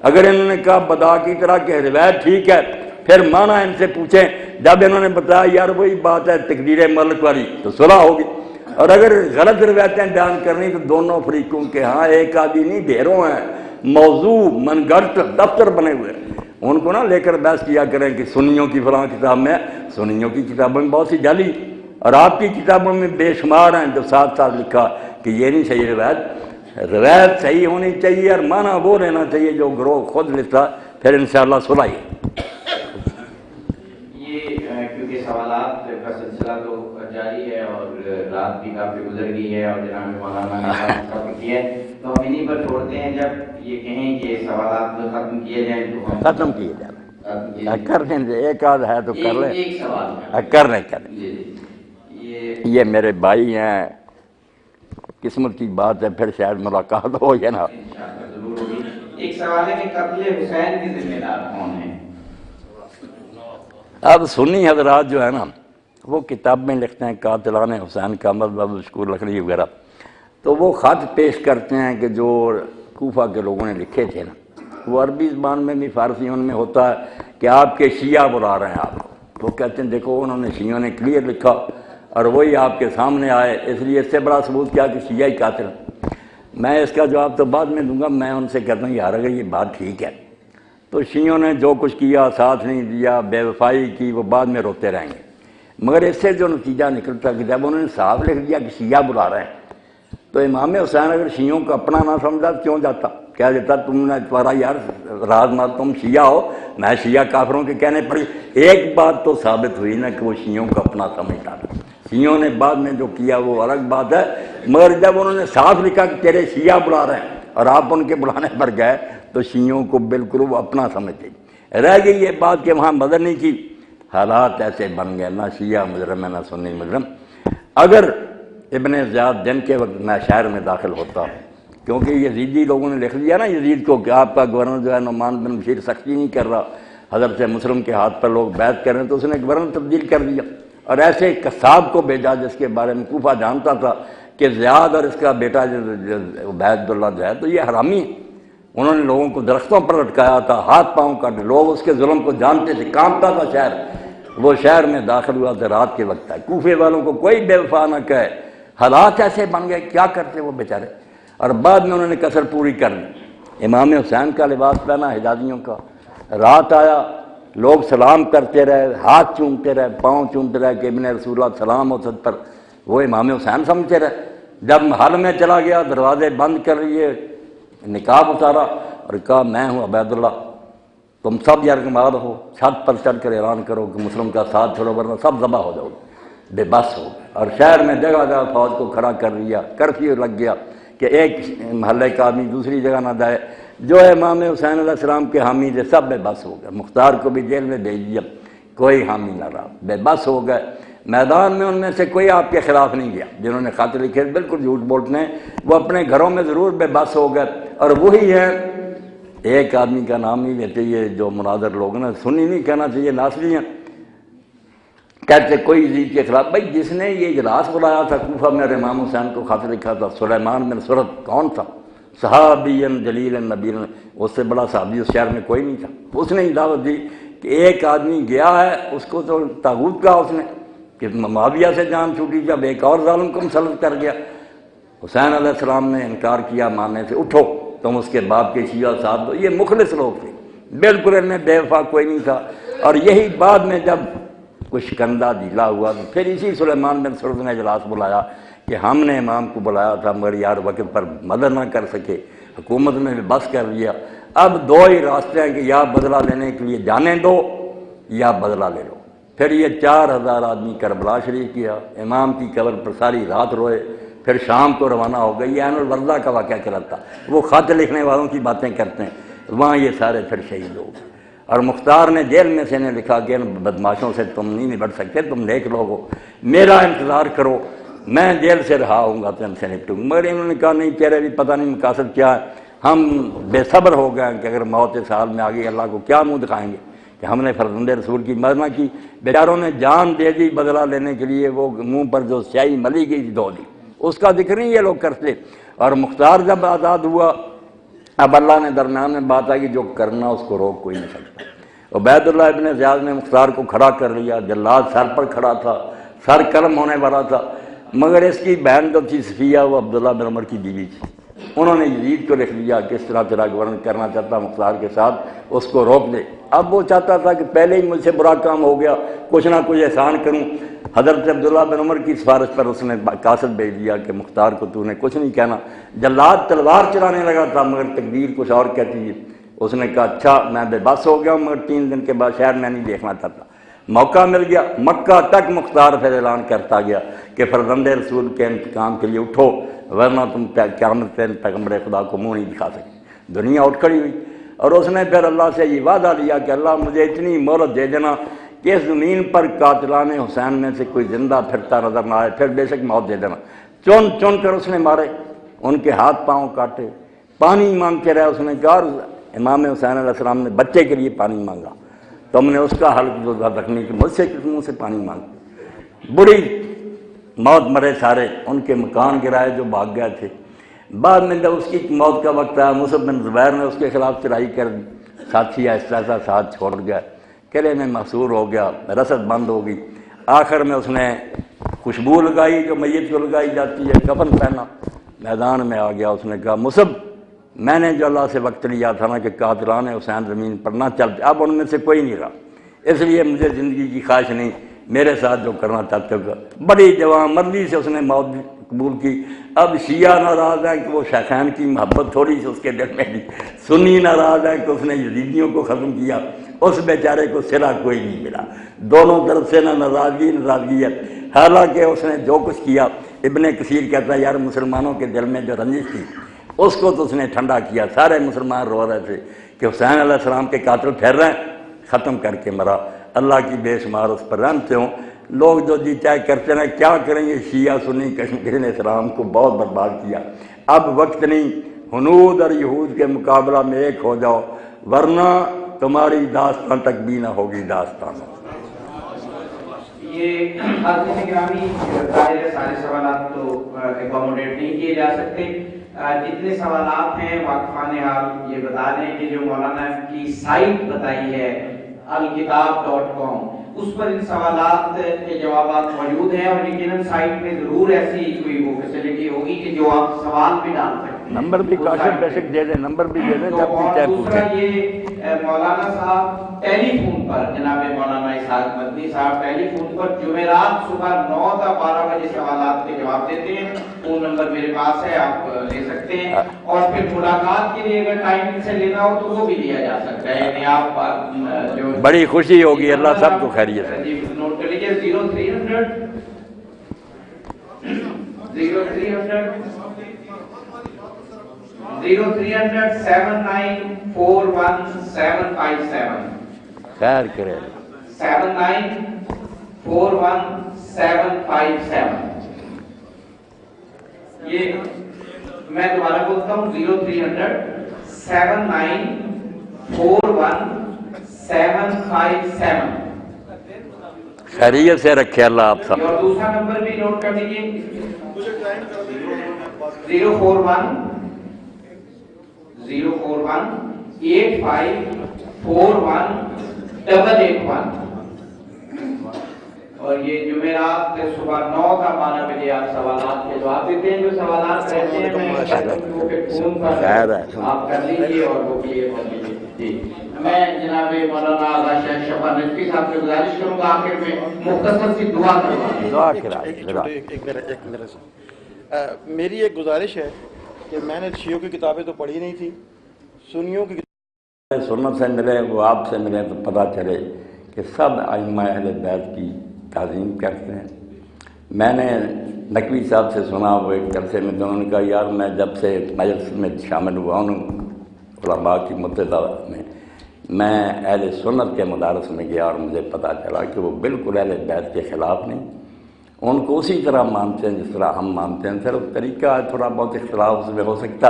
Speaker 1: اگر انہوں نے کہا بدا کی طرح کہ روایت ٹھیک ہے، پھر مانا ان سے پوچھیں، جب انہوں نے بتایا یار وہی بات ہے تقدیر ملک والی، تو صلح ہوگی۔ اور اگر غلط روایتیں بیان کرنی تو دونوں فریقوں کے ہاں ایک آدمی نہیں ڈھیروں ہیں، موضوع من گھڑت دفتر بنے ہوئے، ان کو نہ لے کر بحث کیا کریں کہ سنیوں کی فلاں کتاب میں، سنیوں کی کتابوں میں بہت سی جعلی، اور آپ کی کتابوں میں بے شمار ہیں جو ساتھ ساتھ لکھا کہ یہ نہیں صحیح روایت صحیح ہونی چاہیے اور معنی وہ لینا چاہیے جو گروہ خود لکھتا، پھر انشاءاللہ صلح ہی۔
Speaker 2: یہ کیونکہ سوالات کا سلسلہ تو جاری ہے اور رات بھی کافی گزر گئی ہے اور جناب مولانا نے کافی کیا ہے، تو ہم انہیں پر چھوڑتے ہیں۔ جب یہ کہیں کہ سوالات ختم کیے جائیں تو ہم
Speaker 1: ختم کیے جائیں، کر دیں، ایک آدھ ہے تو کر لیں،
Speaker 2: ایک سوال
Speaker 1: کر لیں۔
Speaker 2: یہ
Speaker 1: یہ میرے بھائی ہیں، قسمت کی بات ہے، پھر شاید ملاقات ہو یا نہ۔
Speaker 2: ضرور ہوگی۔ ایک سوال ہے کہ قتل حسین کے ذمہ دار کون ہیں؟
Speaker 1: اب سنی حضرات جو ہے نا وہ کتاب میں لکھتے ہیں قاتلان حسین کا مطلب مشکور لکھنوی وغیرہ، تو وہ خط پیش کرتے ہیں کہ جو کوفہ کے لوگوں نے لکھے تھے نا، وہ عربی زبان میں بھی فارسی ان میں ہوتا ہے کہ آپ کے شیعہ بلا رہے ہیں آپ کو، تو کہتے ہیں دیکھو انہوں نے شیعوں نے کلیئر لکھا اور وہی آپ کے سامنے آئے، اس لیے اس سے بڑا ثبوت کیا کہ شیعہ ہی قاتل۔ میں اس کا جواب تو بعد میں دوں گا، میں ان سے کہتا ہوں یار اگر یہ بات ٹھیک ہے تو شیعوں نے جو کچھ کیا، ساتھ نہیں دیا، بے وفائی کی، وہ بعد میں روتے رہیں گے، مگر اس سے جو نتیجہ نکلتا کہ جب انہوں نے صاف لکھ دیا کہ شیعہ بلا رہے ہیں، تو امام حسین اگر شیعوں کو اپنا نہ سمجھا تو کیوں جاتا؟ کہہ دیتا تم نے تمہارا یار راز مار، تم شیعہ ہو، میں شیعہ کافروں کے کہنے پڑی۔ ایک بات تو ثابت ہوئی نا کہ وہ شیعوں کو اپنا سمجھتا تھا، شیعوں نے بعد میں جو کیا وہ الگ بات ہے، مگر جب انہوں نے صاف لکھا کہ تیرے شیعہ بلا رہے ہیں اور آپ ان کے بلانے پر گئے تو شیعوں کو بالکل وہ اپنا سمجھتے۔ رہ گئی یہ بات کہ وہاں مدنی کی حالات ایسے بن گئے، نہ شیعہ مجرم ہے نہ سنی مجرم۔ اگر ابن زیاد دن کے وقت میں شہر میں داخل ہوتا ہوں، کیونکہ یزیدی لوگوں نے لکھ دیا نا یزید کو کہ آپ کا گورنر جو ہے نعمان بن بشیر سختی نہیں کر رہا، حضرت مسلم کے ہاتھ پر لوگ بیعت کر رہے ہیں، تو اس نے گورنر تبدیل کر دیا اور ایسے ایک قصاب کو بھیجا جس کے بارے میں کوفہ جانتا تھا کہ زیاد اور اس کا بیٹا عبید اللہ جو ہے تو یہ حرامی ہے۔ انہوں نے لوگوں کو درختوں پر لٹکایا تھا، ہاتھ پاؤں کاٹ، لوگ اس کے ظلم کو جانتے تھے، کانپتا تھا شہر۔ وہ شہر میں داخل ہوا تھا رات کے وقت ہے، کوفے والوں کو کوئی بے وفا نہ کہے، حالات ایسے بن گئے، کیا کرتے وہ بیچارے۔ اور بعد میں انہوں نے کسر پوری کر لی، امام حسین کا لباس پہنا حجازیوں کا، رات آیا، لوگ سلام کرتے رہے، ہاتھ چومتے رہے، پاؤں چومتے رہے کہ ابن رسول اللہ سلام ہو سد پر، وہ امام حسین سمجھتے رہے۔ جب محل میں چلا گیا، دروازے بند کر لیے، نقاب اتارا اور کہا میں ہوں عبید اللہ، تم سب یرغمال ہو، چھت پر چڑھ کر اعلان کرو کہ مسلم کا ساتھ چھوڑو ورنہ سب ذبح ہو جاؤ گے۔ بے بس ہو گئے اور شہر میں جگہ جگہ فوج کو کھڑا کر دیا، کرفیو لگ گیا کہ ایک محلے کا آدمی دوسری جگہ نہ جائے۔ جو امام حسین علیہ السلام کے حامی تھے سب بے بس ہو گئے، مختار کو بھی جیل میں بھیج دیا، کوئی حامی نہ رہا، بے بس ہو گئے۔ میدان میں ان میں سے کوئی آپ کے خلاف نہیں گیا، جنہوں نے خط لکھے بالکل جھوٹ بولتے ہیں، وہ اپنے گھروں میں ضرور بے بس ہو گئے۔ اور وہی ہے، ایک آدمی کا نام نہیں لیتے، یہ جو مناظر لوگ نا، سنی نہیں کہنا چاہیے، ناصری ہیں، کہتے کوئی یزید کے خلاف۔ بھائی جس نے یہ اجلاس بلایا تھا کوفہ میں اور امام حسین کو خط لکھا تھا، سلیمان بن سرد کون تھا؟ صحابی جلیل نبی، اس سے بڑا صحابی اس شہر میں کوئی نہیں تھا۔ اس نے ہی دعوت دی کہ ایک آدمی گیا ہے، اس کو تو طاغوت کہا اس نے کہ معاویہ سے جان چھوٹی، جب ایک اور ظالم کو مسلط کر گیا۔ حسین علیہ السلام نے انکار کیا ماننے سے، اٹھو تم اس کے باپ کے شیعہ ساتھ دو۔ یہ مخلص لوگ تھے، بالکل ان میں بے وفا کوئی نہیں تھا. اور یہی بعد میں جب کچھ شکنجہ ڈھیلا ہوا تو پھر اسی سلیمان بن سرد نے اجلاس بلایا کہ ہم نے امام کو بلایا تھا مگر یار وقت پر مدد نہ کر سکے, حکومت نے بس کر لیا. اب دو ہی راستے ہیں کہ یا بدلہ لینے کے لیے جانے دو یا بدلہ لے لو. پھر یہ 4000 آدمی کربلا شریف کیا, امام کی قبر پر ساری رات روئے, پھر شام کو روانہ ہو گئی. عین الوردا کا واقعہ چلاتا, وہ خط لکھنے والوں کی باتیں کرتے ہیں, وہاں یہ سارے پھر شہید ہو گئے. اور مختار نے جیل میں سے انہیں لکھا کہ ان بدماشوں سے تم نہیں نبٹ سکتے, تم نیک لوگ ہو, میرا انتظار کرو, میں جیل سے رہا ہوں گا تو ان سے نپٹوں گا. مگر انہوں نے کہا نہیں, تیرے بھی پتہ نہیں مقاصد کیا ہے, ہم بے صبر ہو گئے کہ اگر موت اس حال میں آ گئی اللہ کو کیا منہ دکھائیں گے کہ ہم نے فرزند رسول کی مدد نہ کی. بیچاروں نے جان دے دی بدلہ لینے کے لیے, وہ منہ پر جو سیاہی ملی گئی دھو دی, اس کا ذکر نہیں یہ لوگ کرتے. اور مختار جب آزاد ہوا, اب اللہ نے درمیان میں بات آئی کہ جو کرنا اس کو روک کوئی نہیں سکتا. عبید اللہ ابن زیاد نے مختار کو کھڑا کر لیا, جلاد سر پر کھڑا تھا, سر قلم ہونے والا تھا. مگر اس کی بہن جو تھی صفیہ, وہ عبداللہ بن عمر کی بیوی تھی. انہوں نے یزید کو لکھ لیا کس طرح تیرا گورنر کرنا چاہتا مختار کے ساتھ, اس کو روک دے. اب وہ چاہتا تھا کہ پہلے ہی مجھ سے برا کام ہو گیا, کچھ نہ کچھ احسان کروں. حضرت عبداللہ بن عمر کی سفارش پر اس نے قاصد بھیج دیا کہ مختار کو تو نے کچھ نہیں کہنا. جلاد تلوار چلانے لگا تھا مگر تقدیر کچھ اور کہتی ہے. اس نے کہا اچھا میں بے بس ہو گیا ہوں, مگر 3 دن کے بعد شہر میں نہیں دیکھنا چاہتا. موقع مل گیا, مکہ تک مختار پھر اعلان کرتا گیا کہ فرزند رسول کے انتقام کے لیے اٹھو, ورنہ تم قیامت پہ پیغمبر خدا کو منہ نہیں دکھا سکتے. دنیا اٹھ کھڑی ہوئی, اور اس نے پھر اللہ سے یہ وعدہ لیا کہ اللہ مجھے اتنی مہلت دے دینا کہ اس زمین پر قاتلان حسین میں سے کوئی زندہ پھرتا نظر نہ آئے, پھر بے شک موت دے دینا. چن چن کر اس نے مارے, ان کے ہاتھ پاؤں کاٹے, پانی مانگتے رہے. اس نے کہا, امام حسین علیہ السلام نے بچے کے لیے پانی مانگا, تم نے اس کا حل رکھنے کی مجھ سے کس منہ سے پانی مانگا. بڑی موت مرے سارے, ان کے مکان گرائے جو بھاگ گئے تھے. بعد میں جب اس کی موت کا وقت آیا, مصعب بن زبیر نے اس کے خلاف چڑھائی کر دی. ساتھی آہستہ آہستہ ساتھ چھوڑ گیا, قلعے میں محصور ہو گیا, رسد بند ہو گئی. آخر میں اس نے خوشبو لگائی جو میت کو لگائی جاتی ہے, کفن پہنا, میدان میں آ گیا. اس نے کہا مصعب, میں نے جو اللہ سے وقت لیا تھا نا کہ قاتلان حسین زمین پر نہ چلتے, اب ان میں سے کوئی نہیں رہا, اس لیے مجھے زندگی کی خواہش نہیں, میرے ساتھ جو کرنا چاہتے ہو. بڑی جوان مردی سے اس نے موت قبول کی. اب شیعہ ناراض ہے کہ وہ شیخین کی محبت تھوڑی سی اس کے دل میں دی, سنی ناراض ہے کہ اس نے یزیدیوں کو ختم کیا, اس بیچارے کو صلہ کوئی نہیں ملا. دونوں طرف سے نہ ناراضگی ہے. حالانکہ اس نے جو کچھ کیا, ابن کثیر کہتا ہے یار مسلمانوں کے دل میں جو رنجش تھی اس کو تو اس نے ٹھنڈا کیا. سارے مسلمان رو رہے تھے کہ حسین علیہ السلام کے قاتل پھیر رہے ہیں, ختم کر کے مرا. اللہ کی بے شمار اس پر رحمتیں ہوں. لوگ جو جی چاہے کرتے ہیں, کیا کریں گے, شیعہ سنی کشمیر نے اسلام کو بہت برباد کیا. اب وقت نہیں, ہنود اور یہود کے مقابلہ میں ایک ہو جاؤ, ورنہ تمہاری داستان تک بھی نہ ہوگی داستان.
Speaker 2: یہ حضرت گرامی ظاہر ہے سارے سوالات تو اکوموڈیٹ نہیں کیے جا سکتے. جتنے سوالات ہیں واقفان حال یہ بتا دیں کہ جو مولانا کی سائٹ بتائی ہے alkitab.com, اس پر ان سوالات کے جوابات موجود ہیں. اور یقیناً سائٹ میں ضرور ایسی کوئی وہ فیسلٹی ہوگی کہ جو آپ سوال بھی ڈال سکتے ہیں.
Speaker 1: نمبر بھی کاشف بیشک دے دیں, نمبر بھی دے دیں جب بھی چاہے
Speaker 2: دوسرا
Speaker 1: پوچھیں.
Speaker 2: یہ مولانا صاحب ٹیلی فون پر, جناب مولانا اسحاق مدنی صاحب ٹیلی فون پر جمعرات صبح 9 تا 12 بجے سوالات کے جواب دیتے ہیں. فون نمبر میرے پاس ہے, آپ لے سکتے ہیں. اور پھر ملاقات کے لیے اگر ٹائم سے لینا ہو تو وہ بھی لیا جا سکتا ہے. یعنی آپ جو
Speaker 1: بڑی خوشی ہوگی, اللہ سب کو خیریت ہے.
Speaker 2: جی نوٹ کر لیجیے 0300 7941
Speaker 1: خیر کرے.
Speaker 2: 7941 یہ میں دوبارہ بولتا ہوں 0300 7941 757.
Speaker 1: خیریت سے رکھے اللہ آپ سب.
Speaker 2: اور دوسرا نمبر بھی نوٹ کر لیجیے 041 8541 881. اور یہ جمعرات صبح 9 تا 12 بجے آپ سوالات کے جواب دیتے ہیں. جو سوالات رہتے ہیں میں چاہتا ہوں کہ وہ پھر فون پر آپ کر لیجیے اور وہ کلیئر کر لیجیے. جی میں جناب مولانا آغا شیخ شفا نجفی صاحب سے گزارش کروں گا آخر میں مختصر سی دعا
Speaker 3: میری ایک گزارش ہے کہ میں نے شیعوں کی کتابیں تو پڑھی نہیں تھی، سنیوں کی
Speaker 1: سنت سے ملے وہ آپ سے ملے تو پتہ چلے کہ سب ائمہ اہل بیت کی تعظیم کرتے ہیں. میں نے نقوی صاحب سے سنا وہ ایک جلسے میں تو انہوں نے کہا یار میں جب سے مجلس میں شامل ہوا ہوں علماء کی متحدہ میں اہل سنت کے مدارس میں گیا اور مجھے پتہ چلا کہ وہ بالکل اہل بیت کے خلاف نہیں، ان کو اسی طرح مانتے ہیں جس طرح ہم مانتے ہیں. صرف طریقہ تھوڑا بہت اختلاف اس میں ہو سکتا.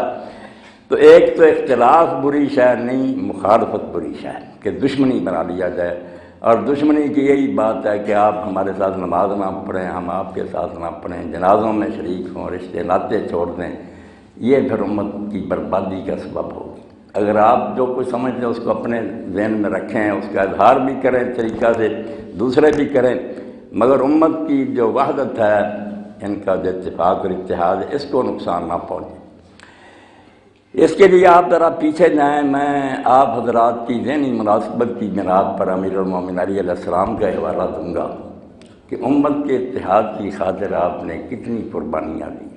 Speaker 1: تو ایک تو اختلاف بری شے نہیں، مخالفت بری شے کہ دشمنی بنا لیا جائے. اور دشمنی کی یہی بات ہے کہ آپ ہمارے ساتھ نماز نہ پڑھیں، ہم آپ کے ساتھ نہ پڑھیں، جنازوں میں شریک ہوں، رشتے ناطے چھوڑ دیں. یہ پھر امت کی بربادی کا سبب ہوگی. اگر آپ جو کچھ سمجھتے ہیں اس کو اپنے ذہن میں رکھیں، اس کا اظہار بھی کریں طریقہ سے، دوسرے بھی کریں، مگر امت کی جو وحدت ہے، ان کا جو اتفاق اور اتحاد ہے، اس کو نقصان نہ پہنچے. اس کے لیے آپ ذرا پیچھے جائیں. میں آپ حضرات کی ذہنی مناسبت کی بنیاد پر امیر المومنین علیہ السلام کا حوالہ دوں گا کہ امت کے اتحاد کی خاطر آپ نے کتنی قربانیاں دی.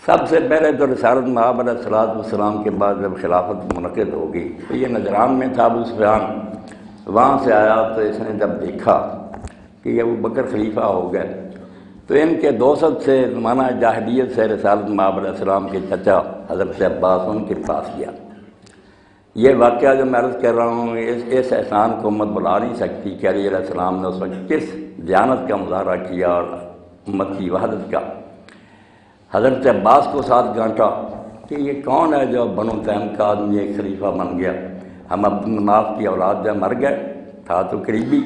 Speaker 1: سب سے پہلے تو رسالت مآب علیہ السلام کے بعد جب خلافت منعقد ہوگی تو یہ نجران میں تھا ابو سفیان، وہاں سے آیا تو اس نے جب دیکھا کہ یہ ابو بکر خلیفہ ہو گئے تو ان کے دوست سے زمانہ جاہلیت سے رسالت مآب علیہ السلام کے چچا حضرت عباس ان کے پاس گیا. یہ واقعہ جو میں عرض کر رہا ہوں اس احسان کو امت بلا نہیں سکتی کہ علیہ السلام نے اس وقت کس دیانت کا مظاہرہ کیا اور امت کی وحدت کا. حضرت عباس کو ساتھ گانٹا کہ یہ کون ہے جو بنو تیم کا آدمی ایک خلیفہ بن گیا. ہم عبد المناف کی اولاد جب مر گئے تھا تو قریبی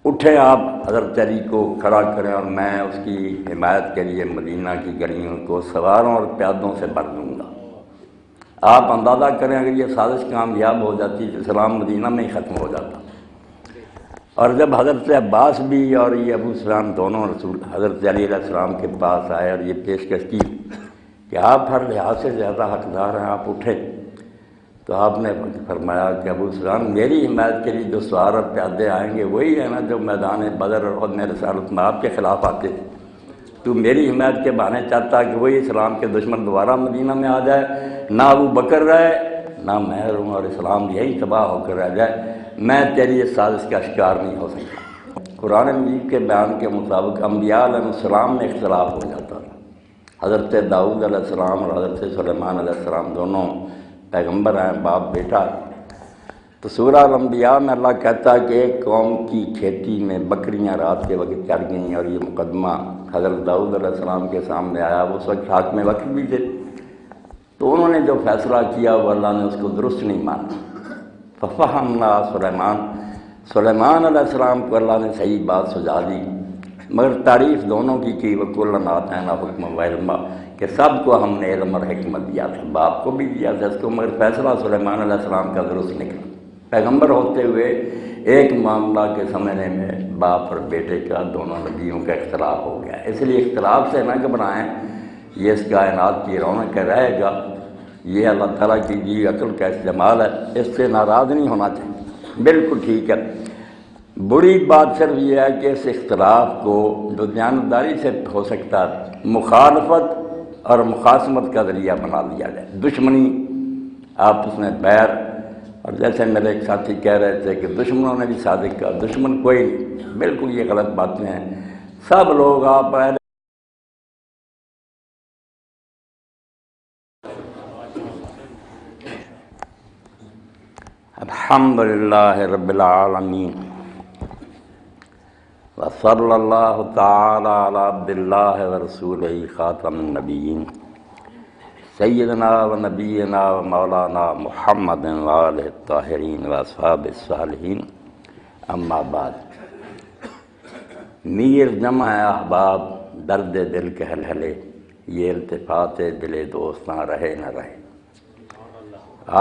Speaker 1: اٹھے آپ حضرت علی کو کھڑا کریں اور میں اس کی حمایت کے لیے مدینہ کی گلیوں کو سواروں اور پیادوں سے بھر دوں گا. آپ اندازہ کریں اگر یہ سازش کامیاب ہو جاتی تو اسلام مدینہ میں ہی ختم ہو جاتا. اور جب حضرت عباس بھی اور یہ ابو سفیان دونوں رسول حضرت علی علیہ السلام کے پاس آئے اور یہ پیشکش کی کہ آپ ہر لحاظ سے زیادہ حقدار ہیں، آپ اٹھے، تو آپ نے فرمایا کہ ابو سفیان میری حمایت کے لیے جو سوار اور پیادے آئیں گے وہی ہے نا جو میدان بدر اور میں رسالت مآب کے خلاف آتے. تو میری حمایت کے بہانے چاہتا کہ وہی اسلام کے دشمن دوبارہ مدینہ میں آ جائے، نہ ابو بکر رہے نہ میں رہوں اور اسلام یہی تباہ ہو کر رہ جائے. میں تیری اس سازش کا شکار نہیں ہو سکتا. قرآن مجید کے بیان کے مطابق انبیاء علیہ السلام میں اختلاف ہو جاتا تھا. حضرت داؤد علیہ السلام اور حضرت سلیمان علیہ السلام دونوں پیغمبر ہیں، باپ بیٹا. تو سورہ الانبیاء میں اللہ کہتا ہے کہ ایک قوم کی کھیتی میں بکریاں رات کے وقت چڑھ گئیں اور یہ مقدمہ حضرت داؤد علیہ السلام کے سامنے آیا. وہ اس وقت حاکم وقت بھی تھے. تو انہوں نے جو فیصلہ کیا وہ اللہ نے اس کو درست نہیں مانا. ففہمنا سلیمان علیہ السلام کو اللہ نے صحیح بات سجا دی، مگر تعریف دونوں کی وہ کلن آتینا حکم و علما کہ سب کو ہم نے علم اور حکمت دیا تھا. باپ کو بھی دیا تھا اس کو، مگر فیصلہ سلیمان علیہ السلام کا درست نکلا. پیغمبر ہوتے ہوئے ایک معاملہ کے سمجھنے میں باپ اور بیٹے کا دونوں نبیوں کا اختلاف ہو گیا. اس لیے اختلاف سے نہ گھبرائیں، یہ اس کائنات کی رونق رہے گا. یہ اللہ تعالیٰ کی دی عقل کا استعمال ہے، اس سے ناراض نہیں ہونا چاہیے. بالکل ٹھیک ہے. بری بات صرف یہ ہے کہ اس اختلاف کو جو دیانتداری سے ہو سکتا ہے مخالفت اور مخاصمت کا ذریعہ بنا لیا جائے، دشمنی آپس میں بیر. اور جیسے میرے ایک ساتھی کہہ رہے تھے کہ دشمنوں نے بھی صادق کہا، دشمن کوئی نہیں. بالکل یہ غلط باتیں ہیں. سب لوگ آپ الحمدللہ رب العالمین وصلی اللہ تعالی علی عبداللہ ورسولہ خاتم النبیین سیدنا و نبینا و مولانا محمد وآلہ الطاہرین و اصحاب الصالحین. اما بعد، میر جمع احباب درد دل کے حلحلے، یہ التفات دل دوستاں رہے نہ رہے.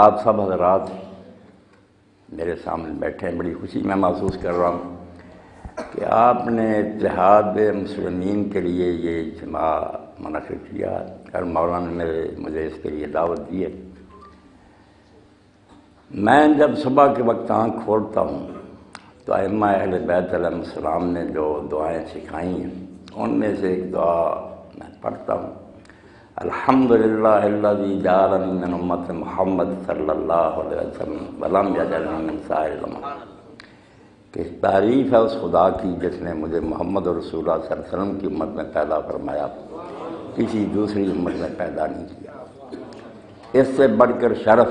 Speaker 1: آپ سب حضرات میرے سامنے بیٹھے ہیں، بڑی خوشی میں محسوس کر رہا ہوں. کہ آپ نے اتحاد مسلمین کے لیے یہ اجتماع منعقد کیا اور مولانا نے مجھے اس کے لیے دعوت دی ہے۔ میں جب صبح کے وقت آنکھ کھولتا ہوں تو ائمہ اہل بیت علیہ السلام نے جو دعائیں سکھائی ہیں ان میں سے ایک دعا میں پڑھتا ہوں، الحمدللہ الذی جعلنی من امت محمد صلی اللہ علیہ وسلم ولم یجعلنی من سائر الامم، کہ تعریف ہے اس خدا کی جس نے مجھے محمد رسول اللہ صلی اللہ علیہ وسلم کی امت میں پیدا فرمایا، کسی دوسری امت میں پیدا نہیں کیا۔ اس سے بڑھ کر شرف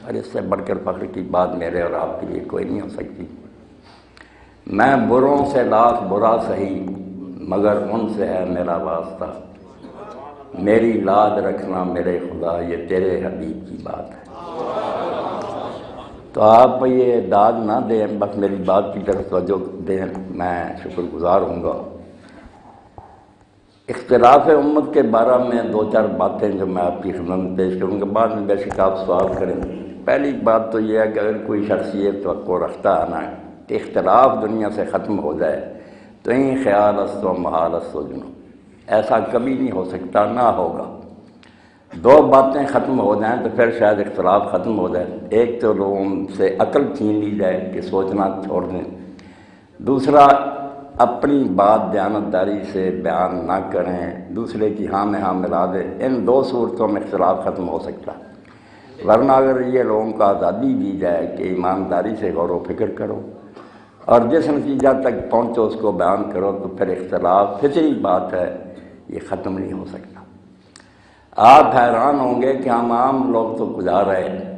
Speaker 1: اور اس سے بڑھ کر فخر کی بات میرے اور آپ کے لیے کوئی نہیں ہو سکتی۔ میں بروں سے لاکھ برا سہی مگر ان سے ہے میرا واسطہ، میری لاج رکھنا میرے خدا یہ تیرے حبیب کی بات ہے۔ تو آپ یہ داد نہ دیں، بس میری بات کی طرف توجہ دیں، میں شکر گزار ہوں گا۔ اختلاف امت کے بارے میں دو چار باتیں جو میں آپ کی خدمت میں پیش کروں گا، بعد میں بے شک آپ سوال کریں۔ پہلی بات تو یہ ہے کہ اگر کوئی شخص یہ توقع رکھتا ہے نا کہ اختلاف دنیا سے ختم ہو جائے تو این خیال است و محال است و جنو، ایسا کبھی نہیں ہو سکتا، نہ ہوگا۔ دو باتیں ختم ہو جائیں تو پھر شاید اختلاف ختم ہو جائے۔ ایک تو لوگوں سے عقل چھین لی جائے کہ سوچنا چھوڑ دیں، دوسرا اپنی بات دیانتداری سے بیان نہ کریں، دوسرے کی ہاں میں ہاں ملا دیں۔ ان دو صورتوں میں اختلاف ختم ہو سکتا ہے، ورنہ اگر یہ لوگوں کو آزادی دی جائے کہ ایمانداری سے غور و فکر کرو اور جس نتیجہ تک پہنچو اس کو بیان کرو، تو پھر اختلاف فطری بات ہے، یہ ختم نہیں ہو سکتا۔ آپ حیران ہوں گے کہ ہم عام لوگ تو گزار رہے ہیں